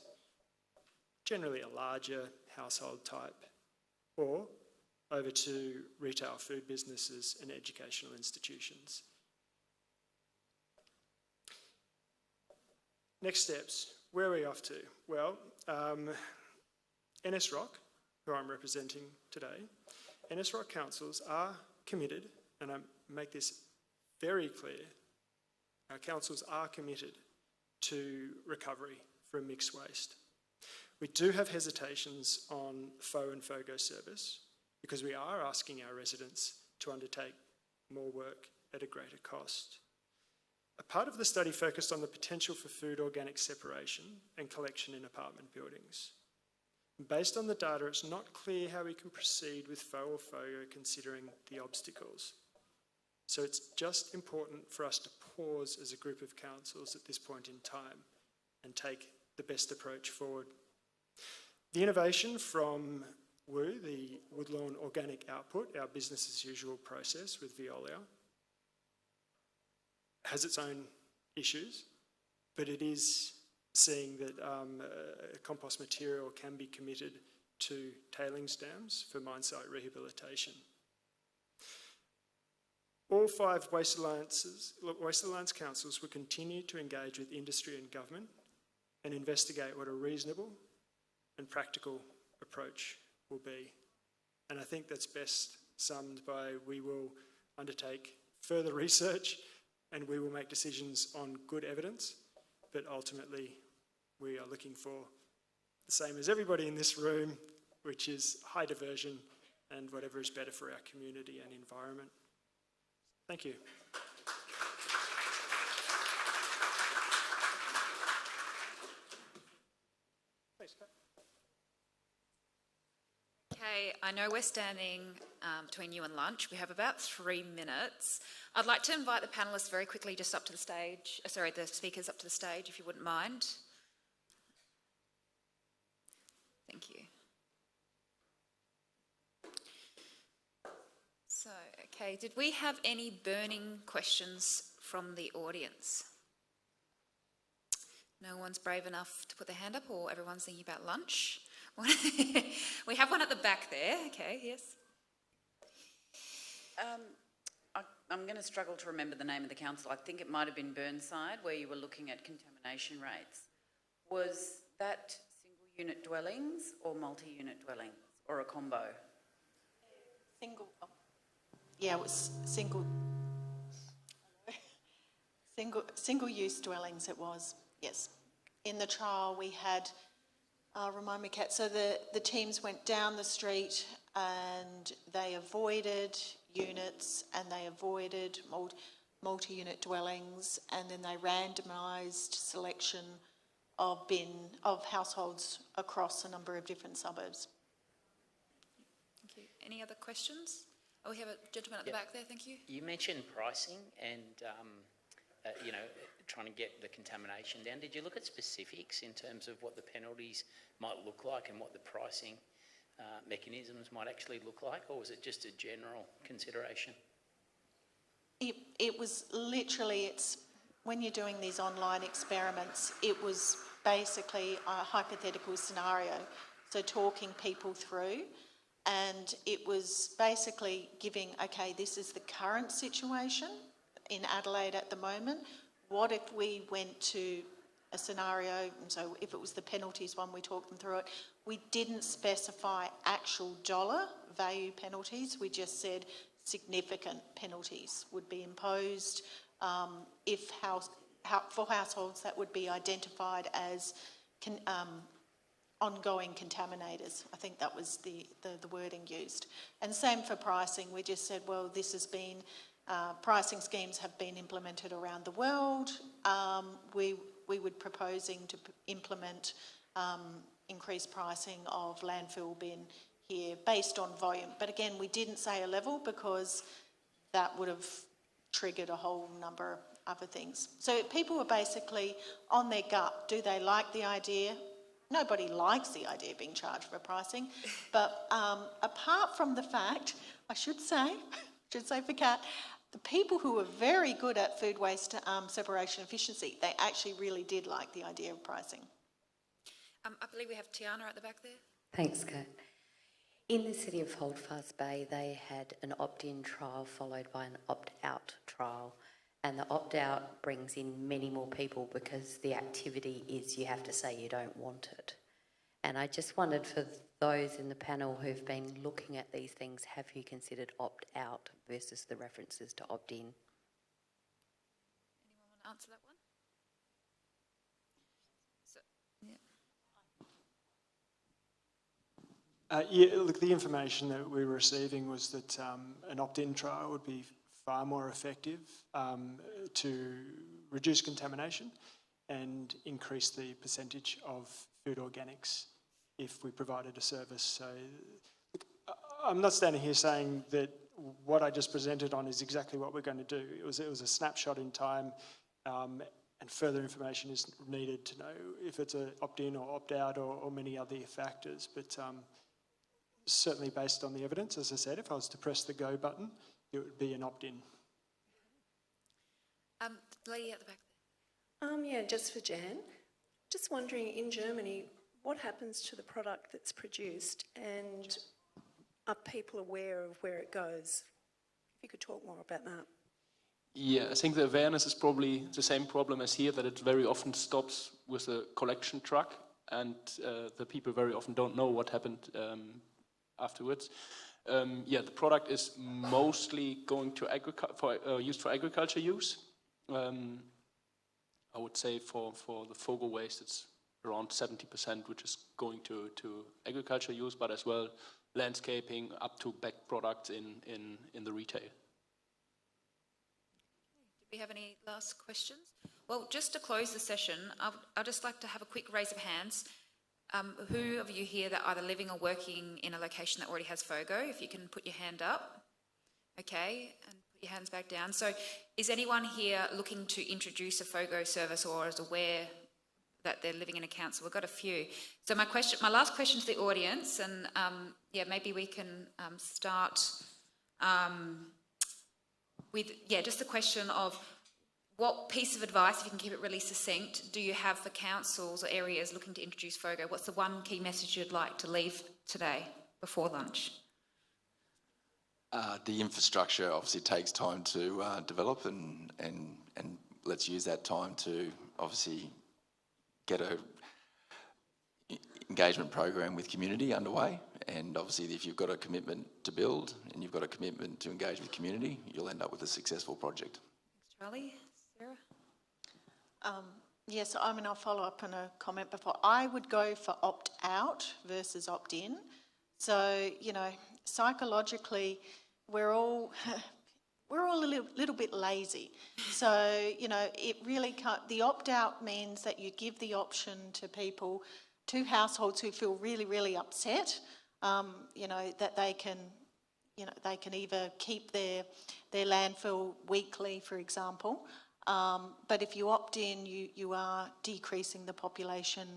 generally a larger household type, or over to retail food businesses and educational institutions. Next steps, where are we off to? Well, NSROC, who I'm representing today, NSROC councils are committed, and I make this very clear, our councils are committed to recovery from mixed waste. We do have hesitations on FO and FOGO service because we are asking our residents to undertake more work at a greater cost. A part of the study focused on the potential for food organic separation and collection in apartment buildings. Based on the data, it's not clear how we can proceed with FO or FOGO considering the obstacles. So it's just important for us to pause as a group of councils at this point in time and take the best approach forward. The innovation from WOO, the Woodlawn Organic Output, our business as usual process with Veolia, has its own issues, but it is seeing that compost material can be committed to tailings dams for mine site rehabilitation. All 5 Waste Alliance councils will continue to engage with industry and government and investigate what a reasonable and practical approach will be. And I think that's best summed by we will undertake further research and we will make decisions on good evidence, but ultimately we are looking for the same as everybody in this room, which is high diversion and whatever is better for our community and environment. Thank you. Thanks, Pat. Okay, I know we're standing between you and lunch. We have about 3 minutes. I'd like to invite the panellists very quickly just up to the stage, the speakers up to the stage, if you wouldn't mind. Thank you. So, okay, did we have any burning questions from the audience? No one's brave enough to put their hand up, or everyone's thinking about lunch? We have one at the back there. Okay, yes. I'm going to struggle to remember the name of the council. I think it might have been Burnside, where you were looking at contamination rates. Was that single unit dwellings or multi-unit dwellings, or a combo? Yeah, it was single use dwellings it was, yes. In the trial we had, remind me Kat, so the teams went down the street and they avoided units and they avoided multi-unit dwellings, and then they randomised selection of households across a number of different suburbs. Thank you. Any other questions? Oh, we have a gentleman at the back there, thank you. You mentioned pricing and, trying to get the contamination down. Did you look at specifics in terms of what the penalties might look like and what the pricing mechanisms might actually look like, or was it just a general consideration? It was literally, when you're doing these online experiments, it was basically a hypothetical scenario. So talking people through, and it was basically giving, okay, this is the current situation in Adelaide at the moment. What if we went to a scenario, and so if it was the penalties one, we talked them through it. We didn't specify actual dollar value penalties, we just said significant penalties would be imposed for households that would be identified as ongoing contaminators. I think that was the wording used. And same for pricing, we just said, well, this has been, pricing schemes have been implemented around the world. We would proposing to implement increased pricing of landfill bin here based on volume. But again, we didn't say a level because that would have triggered a whole number of other things. So people were basically on their gut. Do they like the idea? Nobody likes the idea of being charged for pricing. But apart from the fact, I should say for Kat, the people who were very good at food waste separation efficiency, they actually really did like the idea of pricing. I believe we have Tiana at the back there. Thanks, Kat. In the city of Holdfast Bay, they had an opt-in trial followed by an opt-out trial, and the opt-out brings in many more people because the activity is you have to say you don't want it. And I just wondered, for those in the panel who've been looking at these things, have you considered opt-out versus the references to opt-in? Anyone want to answer that one? So, Look, the information that we were receiving was that an opt-in trial would be far more effective to reduce contamination and increase the percentage of food organics if we provided a service. So I'm not standing here saying that what I just presented on is exactly what we're going to do. It was a snapshot in time, and further information is needed to know if it's an opt-in or opt-out or many other factors. But certainly based on the evidence, as I said, if I was to press the go button, it would be an opt-in. Lady at the back there. Yeah, just for Jan. Just wondering, in Germany, what happens to the product that's produced, and are people aware of where it goes? If you could talk more about that. Yeah, I think the awareness is probably the same problem as here, that it very often stops with a collection truck, and the people very often don't know what happened afterwards. The product is mostly going to used for agriculture use. I would say for the FOGO waste, it's around 70%, which is going to agriculture use, but as well landscaping up to back products in the retail. Do we have any last questions? Well, just to close the session, I'd just like to have a quick raise of hands. Who of you here that are either living or working in a location that already has FOGO? If you can put your hand up. Okay, and put your hands back down. So is anyone here looking to introduce a FOGO service or is aware that they're living in a council? We've got a few. So my last question to the audience, and maybe we can start with just the question of what piece of advice, if you can keep it really succinct, do you have for councils or areas looking to introduce FOGO? What's the one key message you'd like to leave today before lunch? The infrastructure obviously takes time to develop, and let's use that time to obviously get a engagement program with community underway. And obviously, if you've got a commitment to build and you've got a commitment to engage with community, you'll end up with a successful project. Thanks, Charlie. Sarah? Yes, I'll follow up on a comment before. I would go for opt-out versus opt-in. So, psychologically, we're all a little bit lazy. So, you know, it really can't, the opt-out means that you give the option to people, to households who feel really, really upset, you know, that they can either keep their landfill weekly, for example. But if you opt in, you are decreasing the population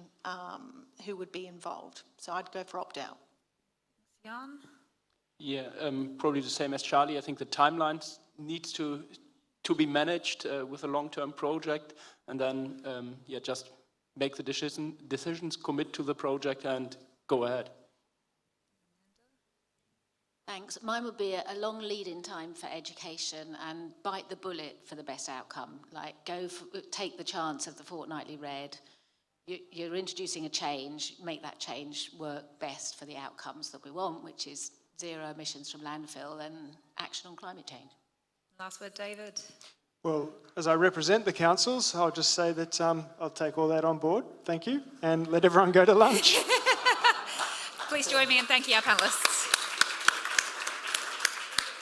who would be involved. So I'd go for opt-out. Jan? Yeah, probably the same as Charlie. I think the timelines needs to be managed with a long-term project, and then just make the decisions, commit to the project, and go ahead. Thanks. Mine would be a long lead-in time for education and bite the bullet for the best outcome. Like take the chance of the fortnightly red. You're introducing a change, make that change work best for the outcomes that we want, which is zero emissions from landfill and action on climate change. Last word, David. Well, as I represent the councils, I'll just say that I'll take all that on board. Thank you. And let everyone go to lunch. Please join me in thanking our panellists.